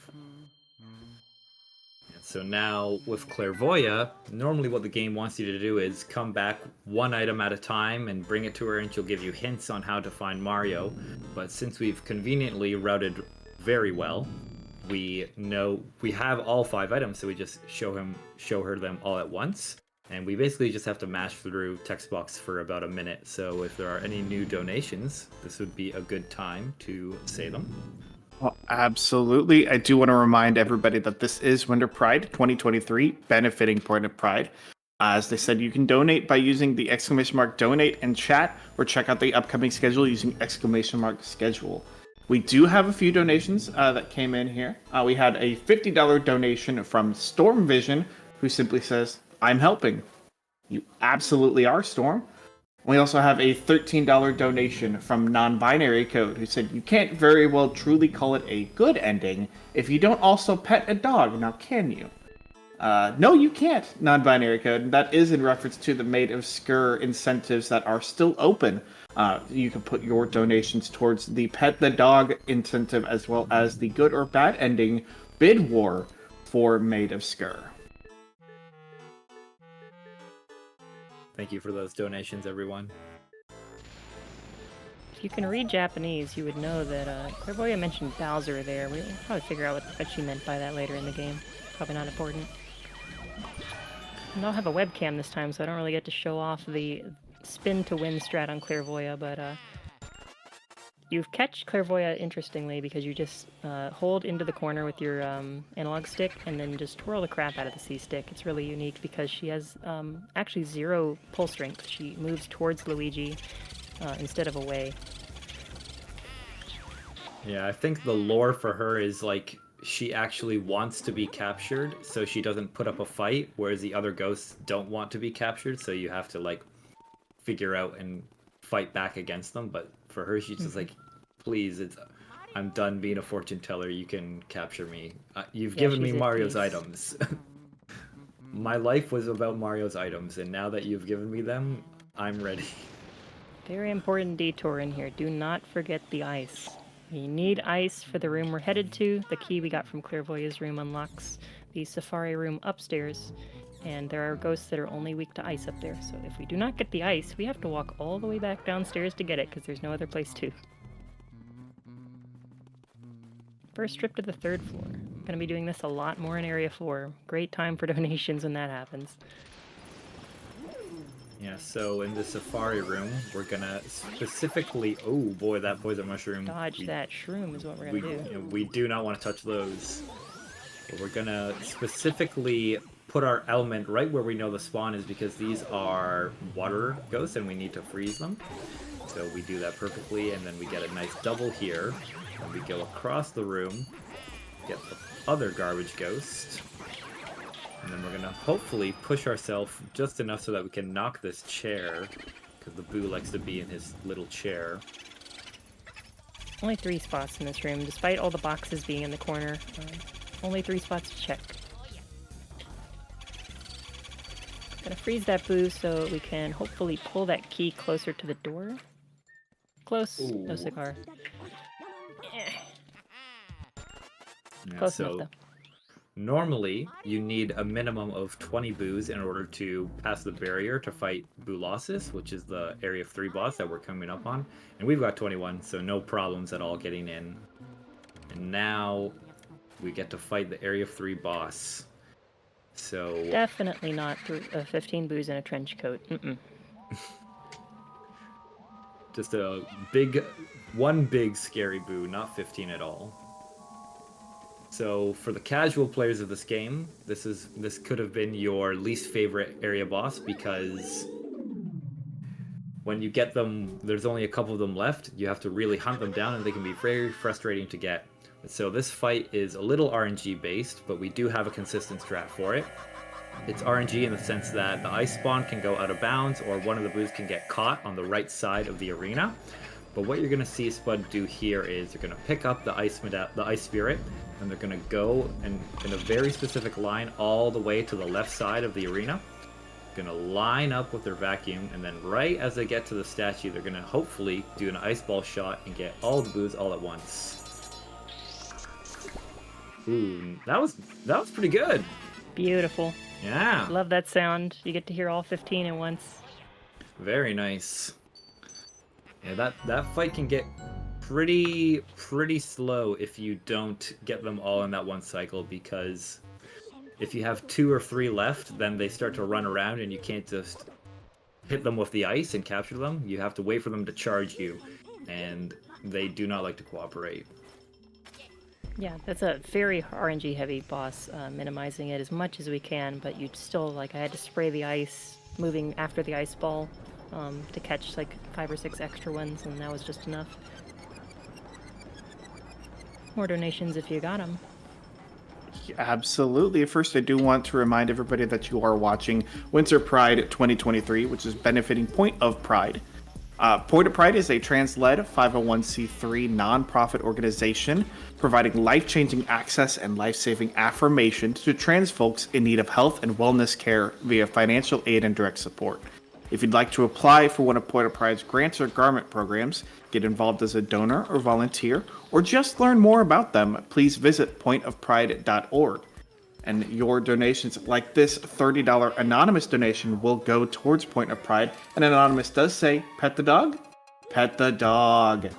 And so now with Clairvoya, normally what the game wants you to do is come back one item at a time and bring it to her, and she'll give you hints on how to find Mario. But since we've conveniently routed very well, we know we have all 5 items, so we just show her them all at once. And we basically just have to mash through text box for about a minute. So if there are any new donations, this would be a good time to say them. Well, absolutely. I do want to remind everybody that this is Winter Pride 2023, benefiting Point of Pride. As they said, you can donate by using the !donate in chat, or check out the upcoming schedule using !schedule. We do have a few donations that came in here. We had a $50 donation from Storm Vision, who simply says, "I'm helping." You absolutely are, Storm. We also have a $13 donation from Non-Binary Code, who said, "You can't very well truly call it a good ending if you don't also pet a dog, now can you?" No, you can't, Non-Binary Code. That is in reference to the Maid of Skur incentives that are still open. You can put your donations towards the Pet the Dog incentive, as well as the good or bad ending bid war for Maid of Skur. Thank you for those donations, everyone. If you can read Japanese, you would know that Clairvoyant mentioned Bowser there. We'll probably figure out what she meant by that later in the game. Probably not important. I don't have a webcam this time, so I don't really get to show off the spin to win strat on Clairvoyant, but you catch Clairvoyant interestingly because you just hold into the corner with your analog stick and then just twirl the crap out of the C-stick. It's really unique because she has actually 0 pull strength. She moves towards Luigi instead of away. Yeah, I think the lore for her is like she actually wants to be captured, so she doesn't put up a fight, whereas the other ghosts don't want to be captured, so you have to like figure out and fight back against them. But for her, she's just like, "Please, I'm done being a fortune teller. You can capture me. You've given me Mario's items. My life was about Mario's items, and now that you've given me them, I'm ready." Very important detour in here. Do not forget the ice. You need ice for the room we're headed to. The key we got from Clairvoyant's room unlocks the Safari room upstairs. And there are ghosts that are only weak to ice up there. So if we do not get the ice, we have to walk all the way back downstairs to get it, because there's no other place to. First trip to the 3rd floor. Gonna be doing this a lot more in Area 4. Great time for donations when that happens. Yeah, so in the Safari room, we're gonna specifically... Oh boy, that poison mushroom. Dodge that shroom is what we're gonna do. We do not want to touch those. But we're gonna specifically put our element right where we know the spawn is because these are water ghosts and we need to freeze them. So we do that perfectly, and then we get a nice double here. And we go across the room, get the other garbage ghost. And then we're gonna hopefully push ourselves just enough so that we can knock this chair, because the Boo likes to be in his little chair. Only 3 spots in this room, despite all the boxes being in the corner. Only 3 spots to check. Gonna freeze that Boo so we can hopefully pull that key closer to the door. Close. Ooh. No cigar. Eh. Yeah, Close so enough, though. normally, you need a minimum of 20 Boos in order to pass the barrier to fight Boolossus, which is the Area 3 boss that we're coming up on. And we've got 21, so no problems at all getting in. And now we get to fight the Area 3 boss. So Definitely not 15 Boos in a trench coat. just one big scary Boo, not 15 at all. So for the casual players of this game, this could have been your least favorite area boss because when you get them, there's only a couple of them left. You have to really hunt them down, and they can be very frustrating to get. So this fight is a little RNG based, but we do have a consistent strat for it. It's RNG in the sense that the ice spawn can go out of bounds, or one of the Boos can get caught on the right side of the arena. But what you're going to see Spud do here is they're going to pick up the ice spirit, and they're going to go in a very specific line all the way to the left side of the arena. Going to line up with their vacuum, and then right as they get to the statue, they're going to hopefully do an ice ball shot and get all the Boos all at once. Ooh, that was pretty good. Beautiful. Yeah. Love that sound. You get to hear all 15 at once. Very nice. Yeah, that fight can get pretty slow if you don't get them all in that one cycle, because if you have 2 or 3 left, then they start to run around and you can't just hit them with the ice and capture them. You have to wait for them to charge you, and they do not like to cooperate. Yeah, that's a very RNG heavy boss, minimizing it as much as we can, but you'd still, I had to spray the ice, moving after the ice ball, to catch 5 or 6 extra ones, and that was just enough. More donations if you got them. Absolutely. First, I do want to remind everybody that you are watching Winter Pride 2023, which is benefiting Point of Pride. Point of Pride is a trans-led 501c3 nonprofit organization providing life-changing access and life-saving affirmation to trans folks in need of health and wellness care via financial aid and direct support. If you'd like to apply for one of Point of Pride's grants or garment programs, get involved as a donor or volunteer, or just learn more about them, please visit pointofpride.org. And your donations, like this $30 anonymous donation, will go towards Point of Pride. And anonymous does say, pet the dog? Pet the dog.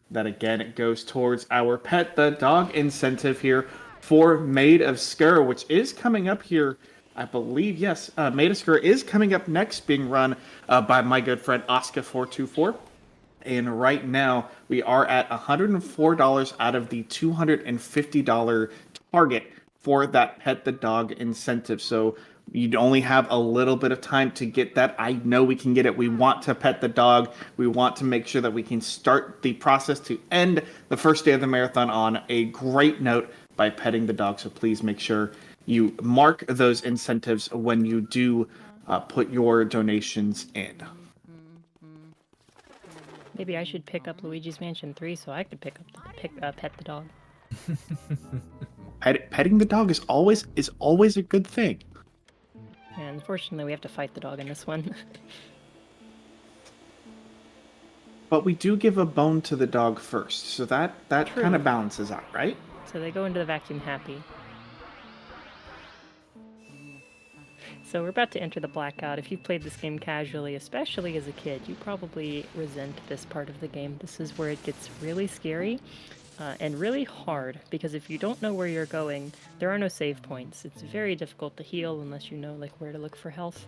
That again, it goes towards our Pet the Dog incentive here for Maid of Sker, which is coming up here. I believe, yes, Maid of Sker is coming up next, being run by my good friend Oscar424. And right now, we are at $104 out of the $250 target for that Pet the Dog incentive. So you'd only have a little bit of time to get that. I know we can get it. We want to pet the dog. We want to make sure that we can start the process to end the first day of the marathon on a great note by petting the dog. So please make sure you mark those incentives when you do put your donations in. Maybe I should pick up Luigi's Mansion 3 so I could pet the dog. Petting the dog is always a good thing. And unfortunately, we have to fight the dog in this one. But we do give a bone to the dog first, so that True. kind of balances out, right? So they go into the vacuum happy. So we're about to enter the blackout. If you've played this game casually, especially as a kid, you probably resent this part of the game. This is where it gets really scary and really hard, because if you don't know where you're going, there are no save points. It's very difficult to heal unless you know where to look for health.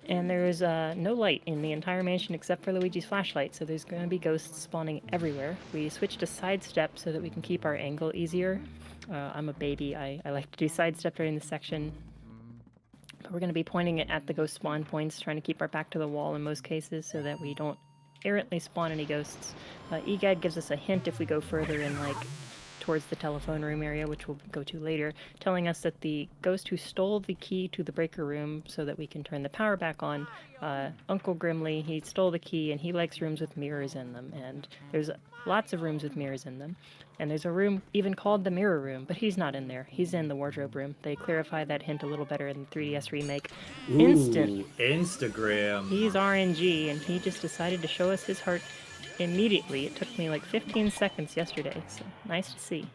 And there's no light in the entire mansion except for Luigi's flashlight, so there's going to be ghosts spawning everywhere. We switched to sidestep so that we can keep our angle easier. I'm a baby. I like to do sidestep during this section. But we're going to be pointing it at the ghost spawn points, trying to keep our back to the wall in most cases so that we don't errantly spawn any ghosts. EGAD gives us a hint if we go further in, like, towards the telephone room area, which we'll go to later, telling us that the ghost who stole the key to the breaker room so that we can turn the power back on, Uncle Grimly, he stole the key and he likes rooms with mirrors in them, and there's lots of rooms with mirrors in them. And there's a room even called the mirror room, but he's not in there. He's in the wardrobe room. They clarify that hint a little better in the 3DS remake. Ooh, Instant. Instagram. He's RNG, and he just decided to show us his heart immediately. It took me like 15 seconds yesterday, so nice to see.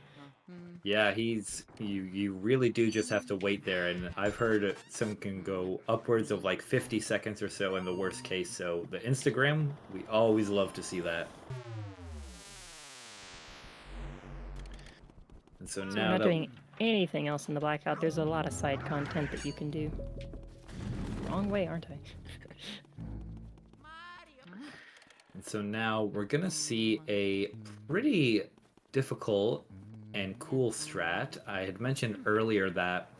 Yeah, you really do just have to wait there, and I've heard some can go upwards of like 50 seconds or so in the worst case, so the Instagram, we always love to see that. And so So now we're not that doing anything else in the blackout. There's a lot of side content that you can do. Wrong way, aren't I? And so now we're gonna see a pretty difficult and cool strat. I had mentioned earlier that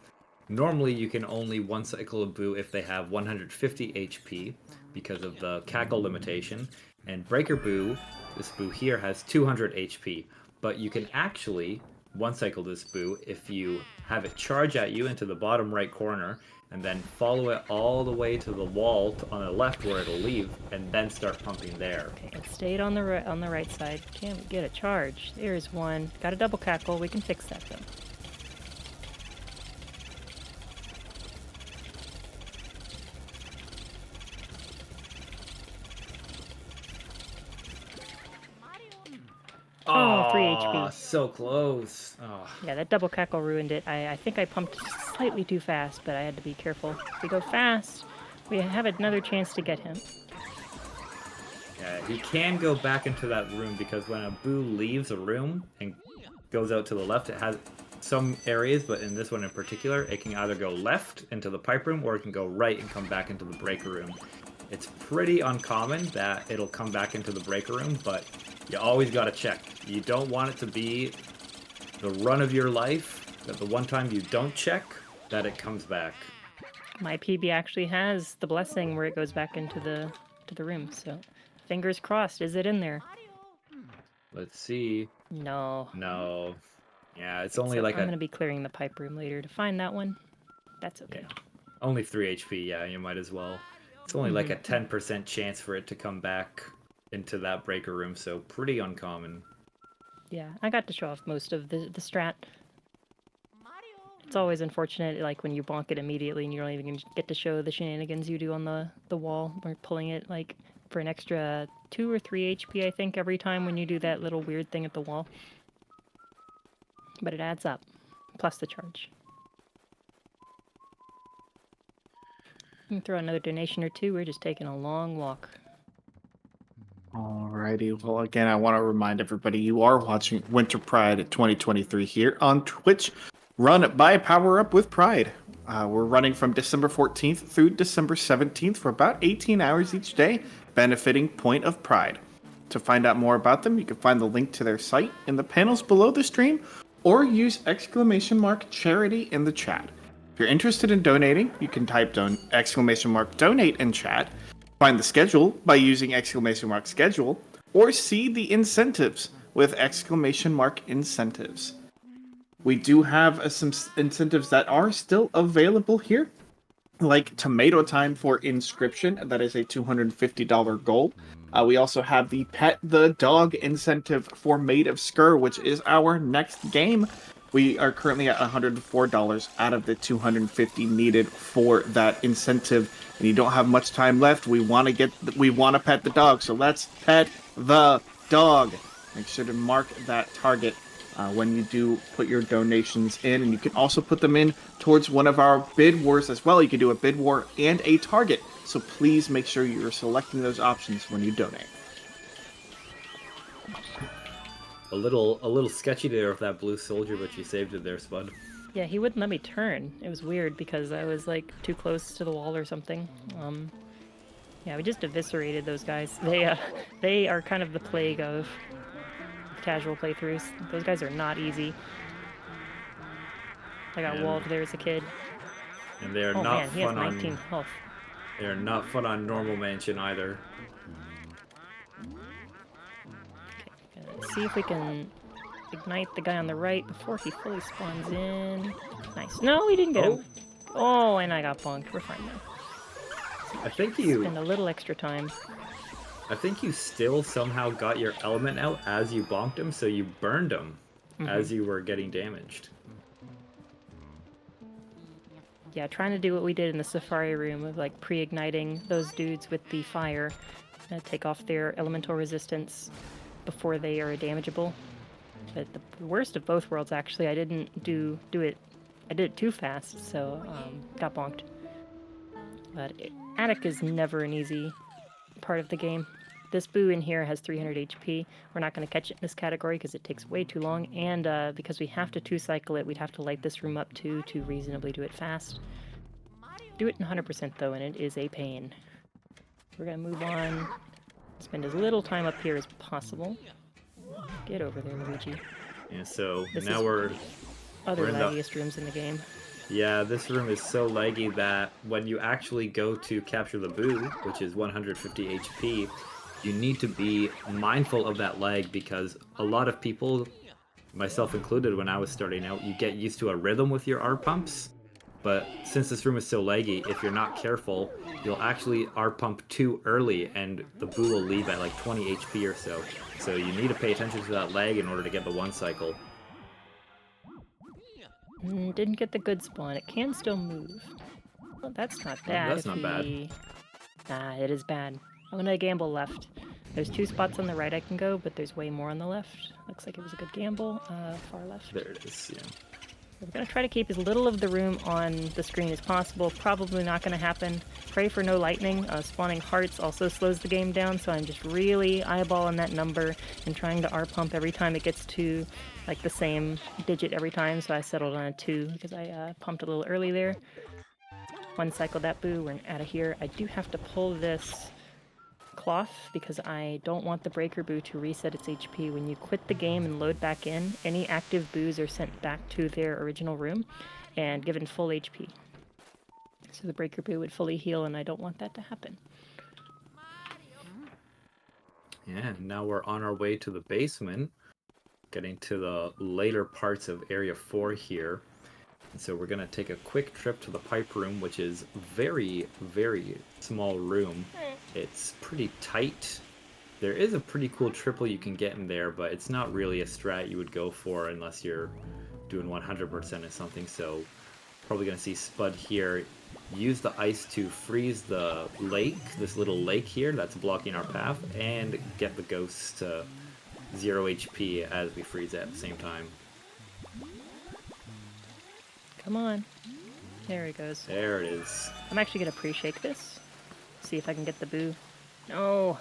normally you can only one cycle a boo if they have 150 HP because of the cackle limitation. And Breaker Boo, this boo here, has 200 HP. But you can actually one cycle this boo if you have it charge at you into the bottom right corner and then follow it all the way to the wall on the left where it'll leave, and then start pumping there. Okay, it stayed on the right side. Can't get a charge. There's one. Got a double cackle. We can fix that though. Oh, 3 HP. So close. Oh. Yeah, that double cackle ruined it. I think I pumped slightly too fast, but I had to be careful. If we go fast, we have another chance to get him. Yeah, he can go back into that room because when a boo leaves a room and goes out to the left, it has some areas, but in this one in particular, it can either go left into the pipe room or it can go right and come back into the breaker room. It's pretty uncommon that it'll come back into the breaker room, but you always got to check. You don't want it to be the run of your life, that the one time you don't check, that it comes back. My PB actually has the blessing where it goes back into the room, so fingers crossed. Is it in there? Let's see. No. No. Yeah, it's only like I'm gonna be clearing the pipe room later to find that one. That's okay. Yeah. Only 3 HP, yeah, you might as well. It's only like a 10% chance for it to come back into that breaker room, so pretty uncommon. Yeah, I got to show off most of the strat. It's always unfortunate, like, when you bonk it immediately and you don't even get to show the shenanigans you do on the wall. We're pulling it, like, for an extra 2 or 3 HP, I think, every time when you do that little weird thing at the wall. But it adds up, plus the charge. You can throw another donation or two. We're just taking a long walk. Alrighty. Well, again, I want to remind everybody you are watching Winter Pride 2023 here on Twitch, run by Power Up with Pride. We're running from December 14th through December 17th for about 18 hours each day, benefiting Point of Pride. To find out more about them, you can find the link to their site in the panels below the stream, or use !charity in the chat. If you're interested in donating, you can type !donate in chat. Find the schedule by using !schedule, or see the incentives with !incentives. We do have some incentives that are still available here, like Tomato Time for Inscription. That is a $250 goal. We also have the Pet the Dog incentive for Maid of Skur, which is our next game. We are currently at $104 out of the $250 needed for that incentive, and you don't have much time left. We want to pet the dog, so let's pet the dog. Make sure to mark that target when you do put your donations in, and you can also put them in towards one of our bid wars as well. You can do a bid war and a target, so please make sure you're selecting those options when you donate. A little sketchy there with that blue soldier, but you saved it there, Spud. Yeah, he wouldn't let me turn. It was weird because I was like too close to the wall or something. Yeah, we just eviscerated those guys. They are kind of the plague of casual playthroughs. Those guys are not easy. I got And- walled there as a kid. And they are Oh not man, he has fun 19 on. health. They are not fun on normal mansion either. See if we can ignite the guy on the right before he fully spawns in. Nice. No, we didn't get him. Oh, and I got bonked. We're fine now. I think you. Spend a little extra time. I think you still somehow got your element out as you bonked him, so you burned him as you were getting damaged. Yeah, trying to do what we did in the safari room of like pre-igniting those dudes with the fire, take off their elemental resistance before they are damageable. But the worst of both worlds, actually, I didn't do it. I did it too fast, so got bonked. But attic is never an easy part of the game. This boo in here has 300 HP. We're not going to catch it in this category because it takes way too long, and because we have to 2-cycle it, we'd have to light this room up too to reasonably do it fast. Do it in 100% though, and it is a pain. We're going to move on, spend as little time up here as possible. Get over there, Luigi. Yeah, so This now is we're Other in the- laggiest rooms in the game. Yeah, this room is so laggy that when you actually go to capture the boo, which is 150 HP, you need to be mindful of that lag because a lot of people, myself included when I was starting out, you get used to a rhythm with your R pumps. But since this room is so laggy, if you're not careful, you'll actually R pump too early and the boo will leave at like 20 HP or so. So you need to pay attention to that lag in order to get the 1-cycle. Didn't get the good spawn. It can still move. Well, that's not bad. that's not bad. Nah, it is bad. I'm gonna gamble left. There's 2 spots on the right I can go, but there's way more on the left. Looks like it was a good gamble. Far left. There it is, yeah. We're gonna try to keep as little of the room on the screen as possible. Probably not gonna happen. Pray for no lightning. Spawning hearts also slows the game down, so I'm just really eyeballing that number and trying to R pump every time it gets to like the same digit every time. So I settled on a 2 because I pumped a little early there. 1-cycle that boo. We're out of here. I do have to pull this cloth because I don't want the breaker boo to reset its HP. When you quit the game and load back in, any active boos are sent back to their original room and given full HP. So the breaker boo would fully heal, and I don't want that to happen. Yeah, and now we're on our way to the basement, getting to the later parts of Area 4 here. And so we're going to take a quick trip to the pipe room, which is very, very small room. It's pretty tight. There is a pretty cool triple you can get in there, but it's not really a strat you would go for unless you're doing 100% or something. So probably going to see Spud here use the ice to freeze the lake, this little lake here that's blocking our path, and get the ghosts to 0 HP as we freeze it at the same time. Come on. There he goes. There it is. I'm actually going to pre-shake this. See if I can get the boo. No.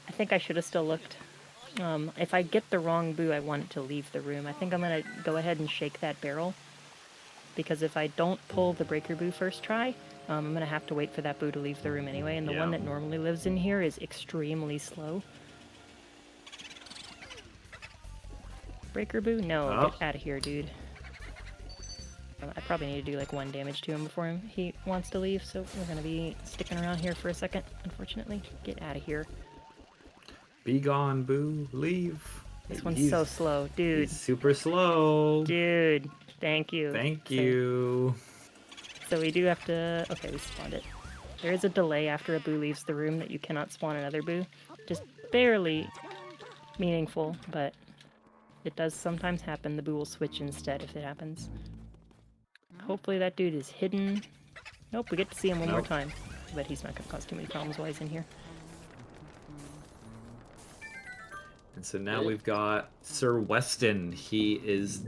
I think I should have still looked. If I get the wrong boo, I want it to leave the room. I think I'm going to go ahead and shake that barrel. Because if I don't pull the breaker boo first try, I'm going to have to wait for that boo to leave the room anyway. And the one that normally lives in here is extremely slow. Breaker boo? No, get out of here, dude. I probably need to do like 1 damage to him before he wants to leave, so we're going to be sticking around here for a second, unfortunately. Get out of here. Be gone, boo. Leave. This one's so slow. Dude. He's super slow. Dude. Thank you. Thank you. So we do have to... Okay, we spawned it. There is a delay after a boo leaves the room that you cannot spawn another boo. Just barely meaningful, but it does sometimes happen. The boo will switch instead if it happens. Hopefully that dude is hidden. Nope, we get to see him one more time. But he's not going to cause too many problems while he's in here. And so now we've got Sir Weston. He is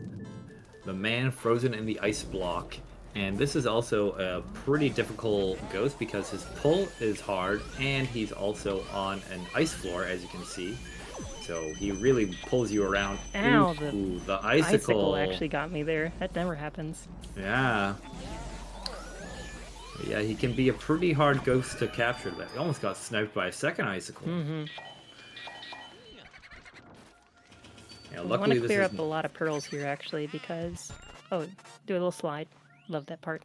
the man frozen in the ice block. And this is also a pretty difficult ghost because his pull is hard and he's also on an ice floor, as you can see. So he really pulls you around. Ow, Ooh, the icicle actually got me there. That never happens. Yeah. Yeah, he can be a pretty hard ghost to capture. That he almost got sniped by a second icicle. Mm-hmm. Yeah, I want luckily to this clear is up a lot of pearls here, actually, because Oh, do a little slide. Love that part.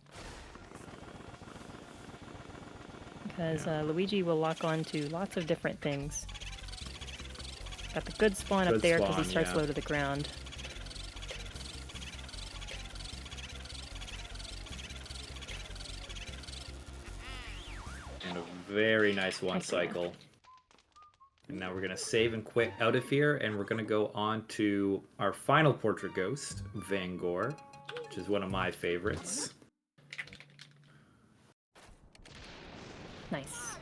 Because Luigi will lock on to lots of different things. Got the good spawn up Good there because he spawn, starts yeah. low to the ground. And a very nice one cycle. And now we're going to save and quit out of here, and we're going to go on to our final portrait ghost, Van Gogh, which is one of my favorites. Nice.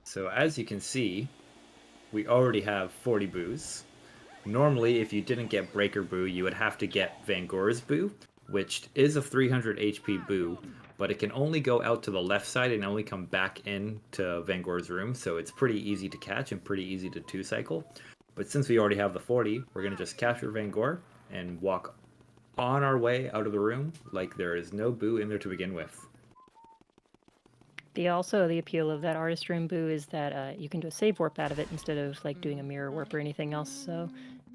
So as you can see, we already have 40 boos. Normally, if you didn't get Breaker Boo, you would have to get Van Gogh's Boo, which is a 300 HP Boo, but it can only go out to the left side and only come back into Van Gogh's room, so it's pretty easy to catch and pretty easy to 2-cycle. But since we already have the 40, we're going to just capture Van Gogh and walk on our way out of the room like there is no Boo in there to begin with. The appeal of that artist room boo is that you can do a save warp out of it instead of like doing a mirror warp or anything else. So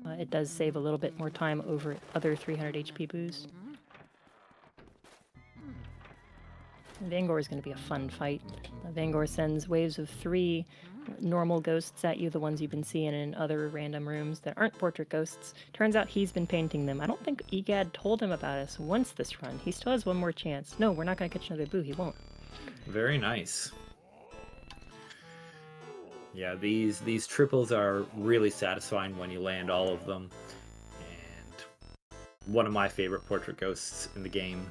it does save a little bit more time over other 300 HP boos. Van Gogh is going to be a fun fight. Van Gogh sends waves of 3 normal ghosts at you, the ones you've been seeing in other random rooms that aren't portrait ghosts. Turns out he's been painting them. I don't think EGAD told him about us once this run. He still has one more chance. No, we're not going to catch another boo. He won't. Very nice. Yeah, these triples are really satisfying when you land all of them. And one of my favorite portrait ghosts in the game.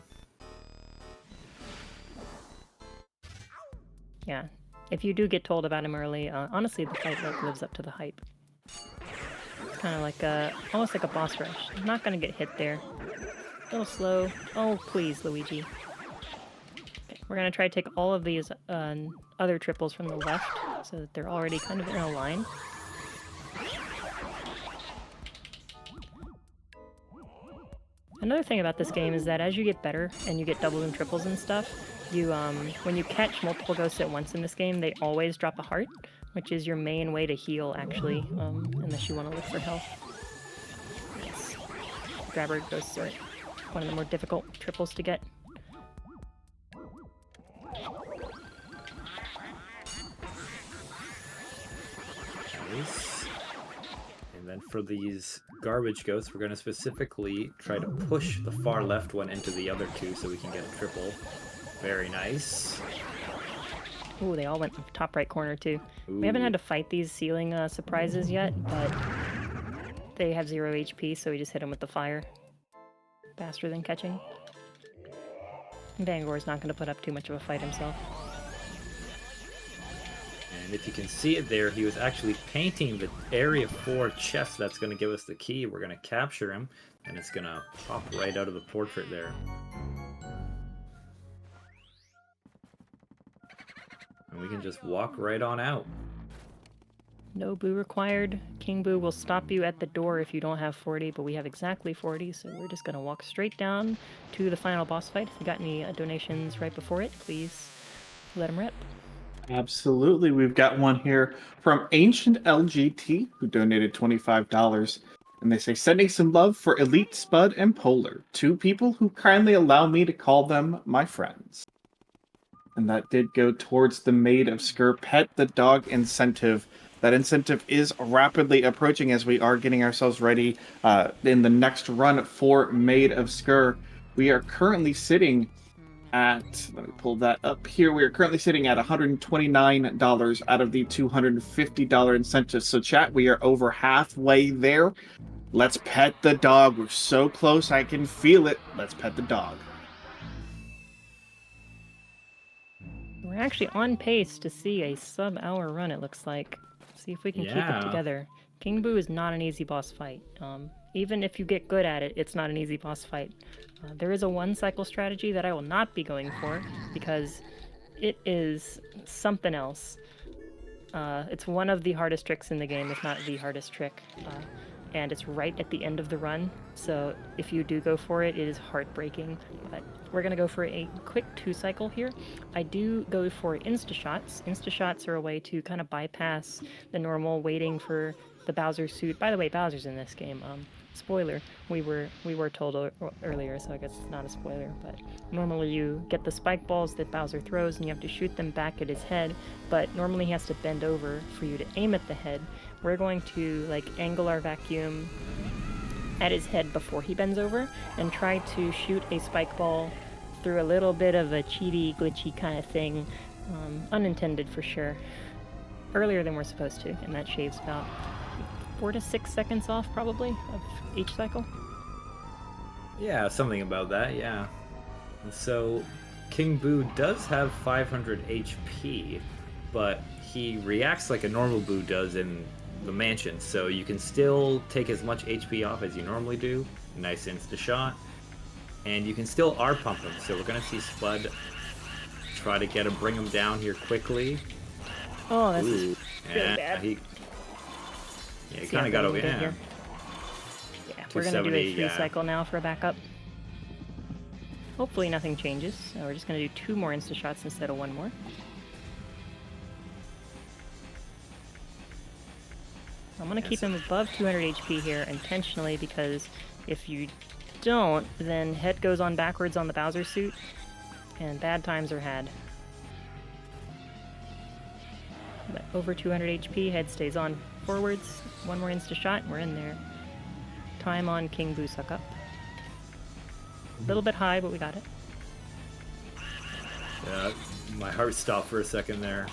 Yeah. If you do get told about him early, honestly, the fight lives up to the hype. It's kind of like almost like a boss rush. I'm not going to get hit there. A little slow. Oh, please, Luigi. Okay, we're going to try to take all of these other triples from the left so that they're already kind of in a line. Another thing about this game is that as you get better and you get doubles and triples and stuff, you when you catch multiple ghosts at once in this game, they always drop a heart, which is your main way to heal, actually, unless you want to look for health. Yes. Grabber ghosts are one of the more difficult triples to get. Nice. And then for these garbage ghosts, we're going to specifically try to push the far left one into the other two so we can get a triple. Very nice. Ooh, they all went top right corner too. Ooh. We haven't had to fight these ceiling surprises yet, but they have 0 HP, so we just hit them with the fire. Faster than catching. Van Gogh's not going to put up too much of a fight himself. And if you can see it there, he was actually painting the area 4 chest that's going to give us the key. We're going to capture him, and it's going to pop right out of the portrait there. And we can just walk right on out. No boo required. King Boo will stop you at the door if you don't have 40, but we have exactly 40, so we're just going to walk straight down to the final boss fight. If you got any donations right before it, please let them rip. Absolutely. We've got one here from Ancient LGT, who donated $25. And they say, sending some love for Elite Spud and Polar, 2 people who kindly allow me to call them my friends. And that did go towards the Maid of Sker Pet the Dog incentive. That incentive is rapidly approaching as we are getting ourselves ready in the next run for Maid of Sker. We are currently sitting at, let me pull that up here, we are currently sitting at $129 out of the $250 incentive. So chat, we are over halfway there. Let's pet the dog. We're so close, I can feel it. Let's pet the dog. We're actually on pace to see a sub-hour run, it looks like. See if we can keep it together. King Boo is not an easy boss fight. Even if you get good at it, it's not an easy boss fight. There is a 1-cycle strategy that I will not be going for because it is something else. It's one of the hardest tricks in the game, if not the hardest trick. And it's right at the end of the run, so if you do go for it, it is heartbreaking. But we're going to go for a quick 2-cycle here. I do go for insta-shots. Insta-shots are a way to kind of bypass the normal waiting for the Bowser suit. By the way, Bowser's in this game. spoiler, we were told earlier, so I guess it's not a spoiler, but normally you get the spike balls that Bowser throws and you have to shoot them back at his head, but normally he has to bend over for you to aim at the head. We're going to like angle our vacuum at his head before he bends over and try to shoot a spike ball through a little bit of a cheaty, glitchy kind of thing, unintended for sure, earlier than we're supposed to, and that shaves about 4 to 6 seconds off probably of each cycle. Yeah, something about that, yeah. And so King Boo does have 500 HP, but he reacts like a normal Boo does in the mansion, so you can still take as much HP off as you normally do. Nice insta shot. And you can still R pump him, so we're gonna see Spud try to bring him down here quickly. Oh, this is really bad. He kind of got over here. Yeah, we're gonna do a 3 cycle now for a backup. Hopefully nothing changes. So we're just gonna do 2 more insta shots instead of 1 more. I'm gonna keep him above 200 HP here intentionally, because if you don't, then head goes on backwards on the Bowser suit, and bad times are had. But over 200 HP, head stays on forwards. 1 more insta shot, and we're in there. Time on King Boo suck up. A little bit high, but we got it. Yeah, my heart stopped for a second there.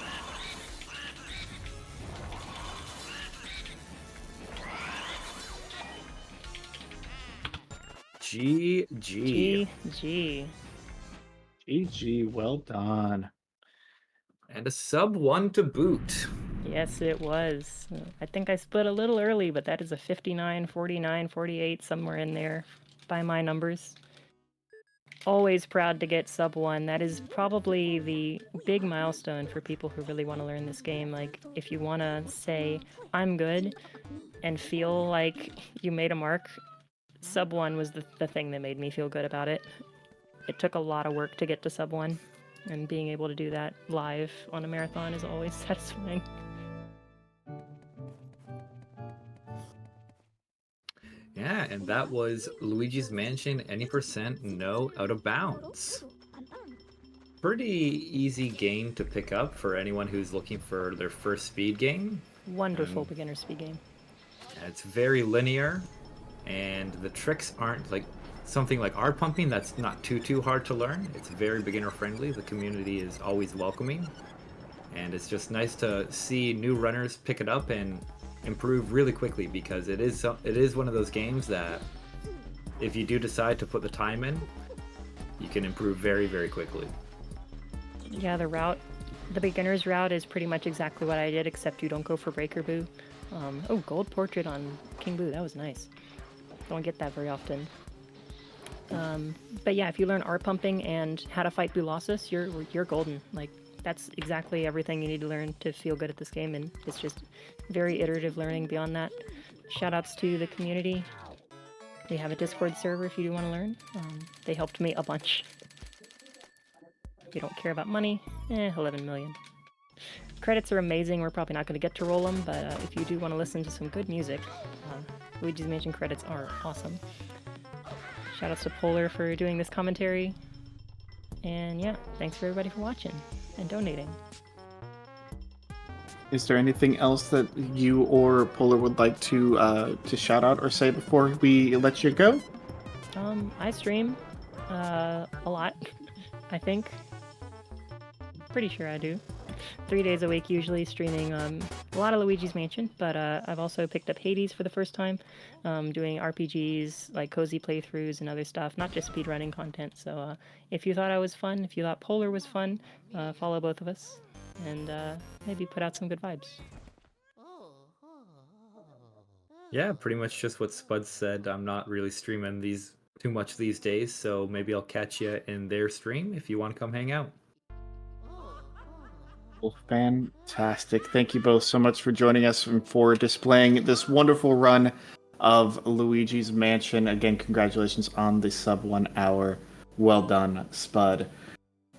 GG. GG, well done. And a sub 1 to boot. Yes, it was. I think I split a little early, but that is a 59, 49, 48, somewhere in there by my numbers. Always proud to get sub 1. That is probably the big milestone for people who really want to learn this game. Like, if you want to say, I'm good, and feel like you made a mark, sub 1 was the thing that made me feel good about it. It took a lot of work to get to sub 1, and being able to do that live on a marathon is always satisfying. Yeah, and that was Luigi's Mansion Any Percent No Out of Bounds. Pretty easy game to pick up for anyone who's looking for their first speed game. Wonderful beginner speed game. It's very linear, and the tricks aren't like something like R pumping that's not too hard to learn. It's very beginner friendly. The community is always welcoming, and it's just nice to see new runners pick it up and improve really quickly, because it is one of those games that if you do decide to put the time in, you can improve very quickly. Yeah, the beginner's route is pretty much exactly what I did, except you don't go for Breaker Boo. Oh, gold portrait on King Boo, that was nice. Don't get that very often. But yeah, if you learn R pumping and how to fight Boolossus, you're golden. Like, that's exactly everything you need to learn to feel good at this game, and it's just very iterative learning beyond that. Shoutouts to the community. We have a Discord server if you do want to learn. They helped me a bunch. If you don't care about money, 11 million. Credits are amazing. We're probably not going to get to roll them, but if you do want to listen to some good music, Luigi's Mansion credits are awesome. Shoutouts to Polar for doing this commentary. And yeah, thanks for everybody for watching and donating. Is there anything else that you or Polar would like to shout out or say before we let you go? I stream a lot, I think. Pretty sure I do. 3 days a week usually, streaming a lot of Luigi's Mansion, but I've also picked up Hades for the first time, doing RPGs, like cozy playthroughs and other stuff, not just speedrunning content. So if you thought I was fun, if you thought Polar was fun, follow both of us, and maybe put out some good vibes. Yeah, pretty much just what Spud said. I'm not really streaming too much these days, so maybe I'll catch you in their stream if you want to come hang out. Well, fantastic. Thank you both so much for joining us and for displaying this wonderful run of Luigi's Mansion. Again, congratulations on the sub 1 hour. Well done, Spud.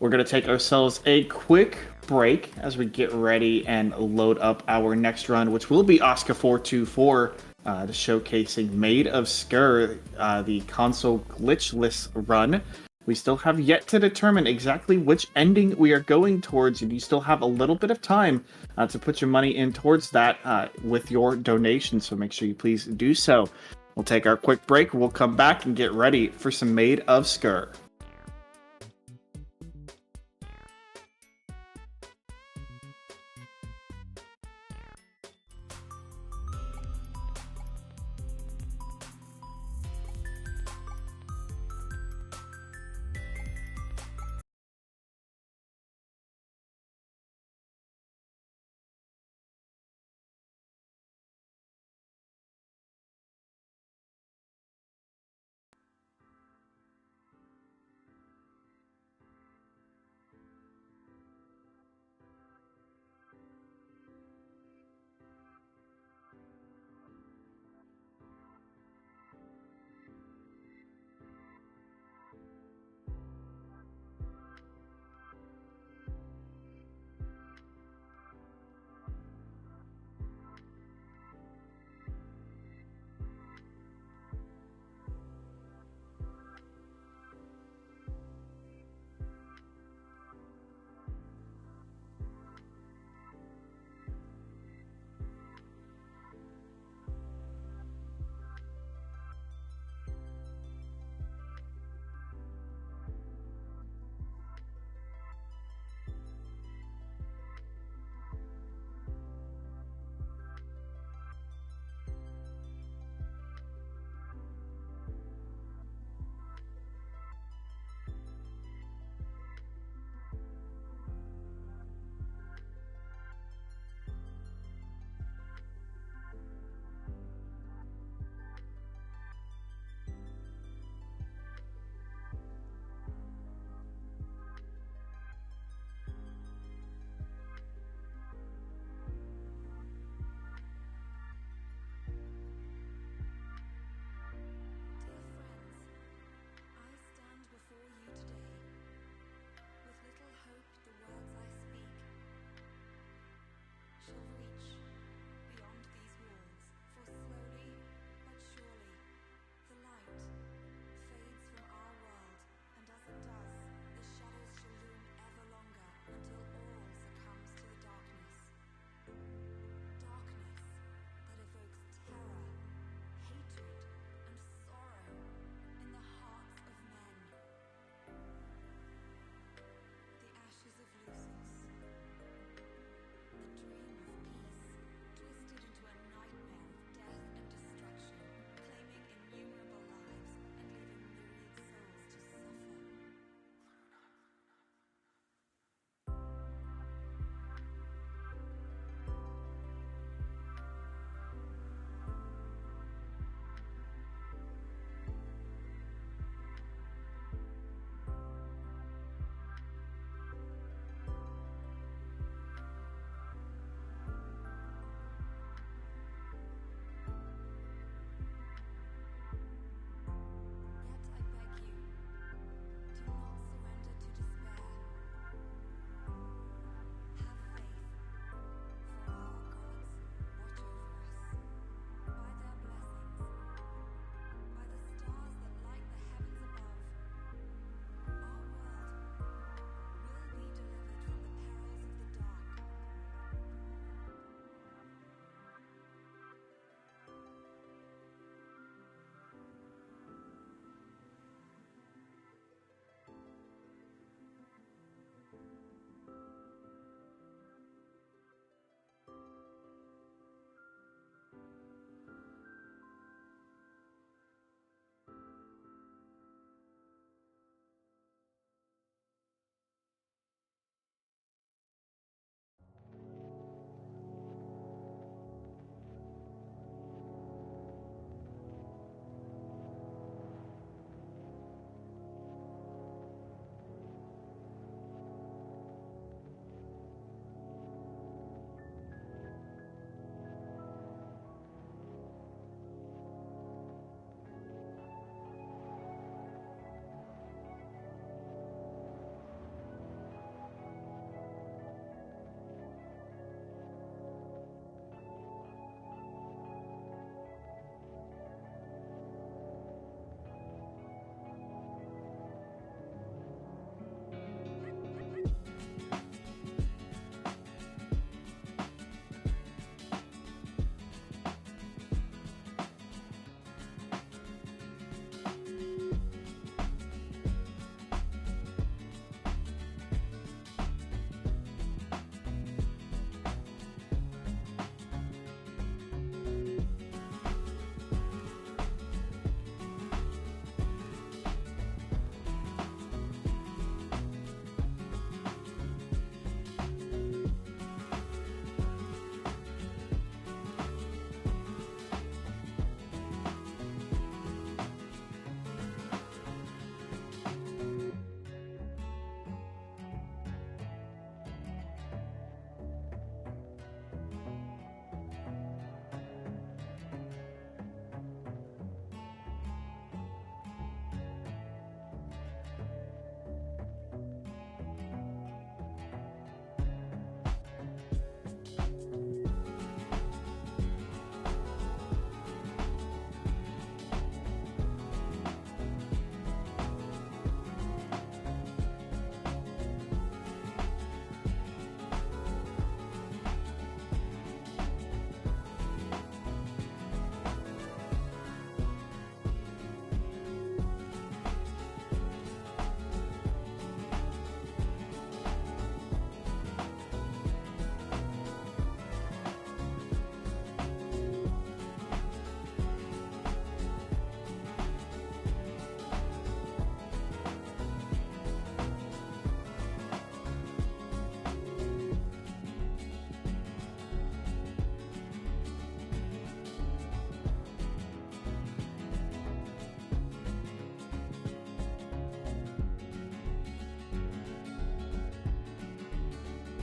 We're going to take ourselves a quick break as we get ready and load up our next run, which will be Oscar 424 to showcasing Made of Skur, the console glitchless run. We still have yet to determine exactly which ending we are going towards, and you still have a little bit of time to put your money in towards that with your donation, so make sure you please do so. We'll take our quick break, we'll come back and get ready for some Made of Skur.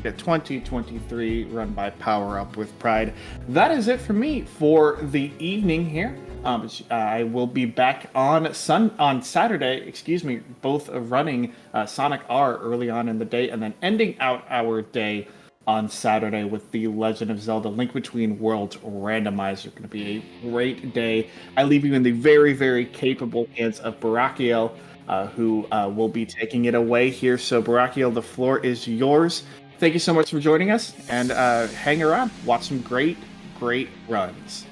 2023, run by Power Up with Pride. That is it for me for the evening here. I will be back on Saturday, both running Sonic R early on in the day, and then ending out our day on Saturday with the Legend of Zelda: Link Between Worlds randomizer. Going to be a great day. I leave you in the very, very capable hands of Barakiel, who will be taking it away here. So, Barakiel, the floor is yours. Thank you so much for joining us, and hang around. Watch some great, great runs.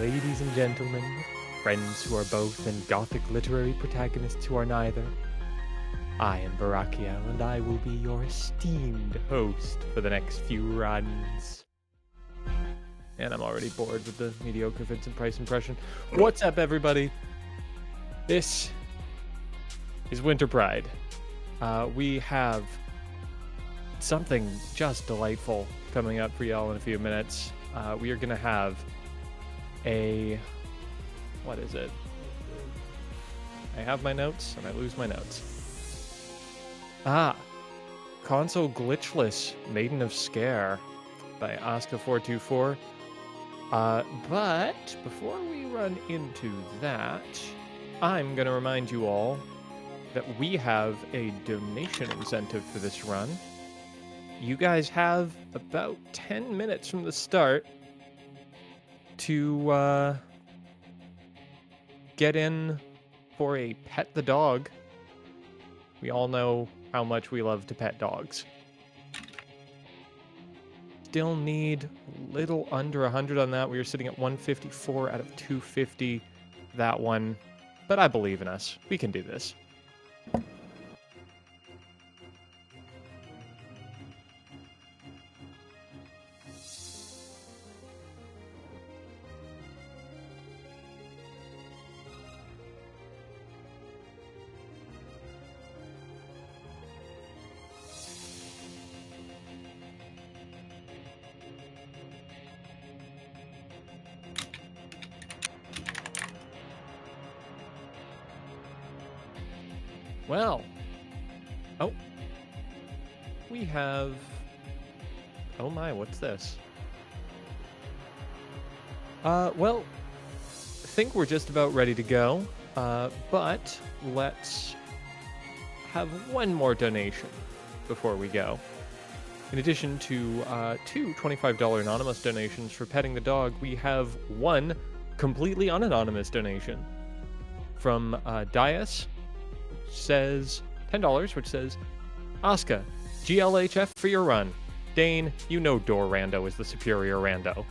Ladies and gentlemen, friends who are both and Gothic literary protagonists who are neither, I am Barakiel, and I will be your esteemed host for the next few runs. And I'm already bored with the mediocre Vincent Price impression. What's up, everybody? This is Winter Pride. We have something just delightful coming up for y'all in a few minutes. We are going to have what is it? I have my notes and I lose my notes. Console Glitchless, Maiden of Scare by Aska424. But before we run into that, I'm going to remind you all that we have a donation incentive for this run. You guys have about 10 minutes from the start to get in for a Pet the Dog. We all know how much we love to pet dogs. Still need a little under 100 on that. We were sitting at 154 out of 250 that one. But I believe in us. We can do this. Well, we have, oh my, what's this? Well, I think we're just about ready to go, but let's have one more donation before we go. In addition to two $25 anonymous donations for petting the dog, we have one completely unanonymous donation from Dias, which says $10, which says, Asuka, GLHF for your run. Dane, you know Door Rando is the superior Rando.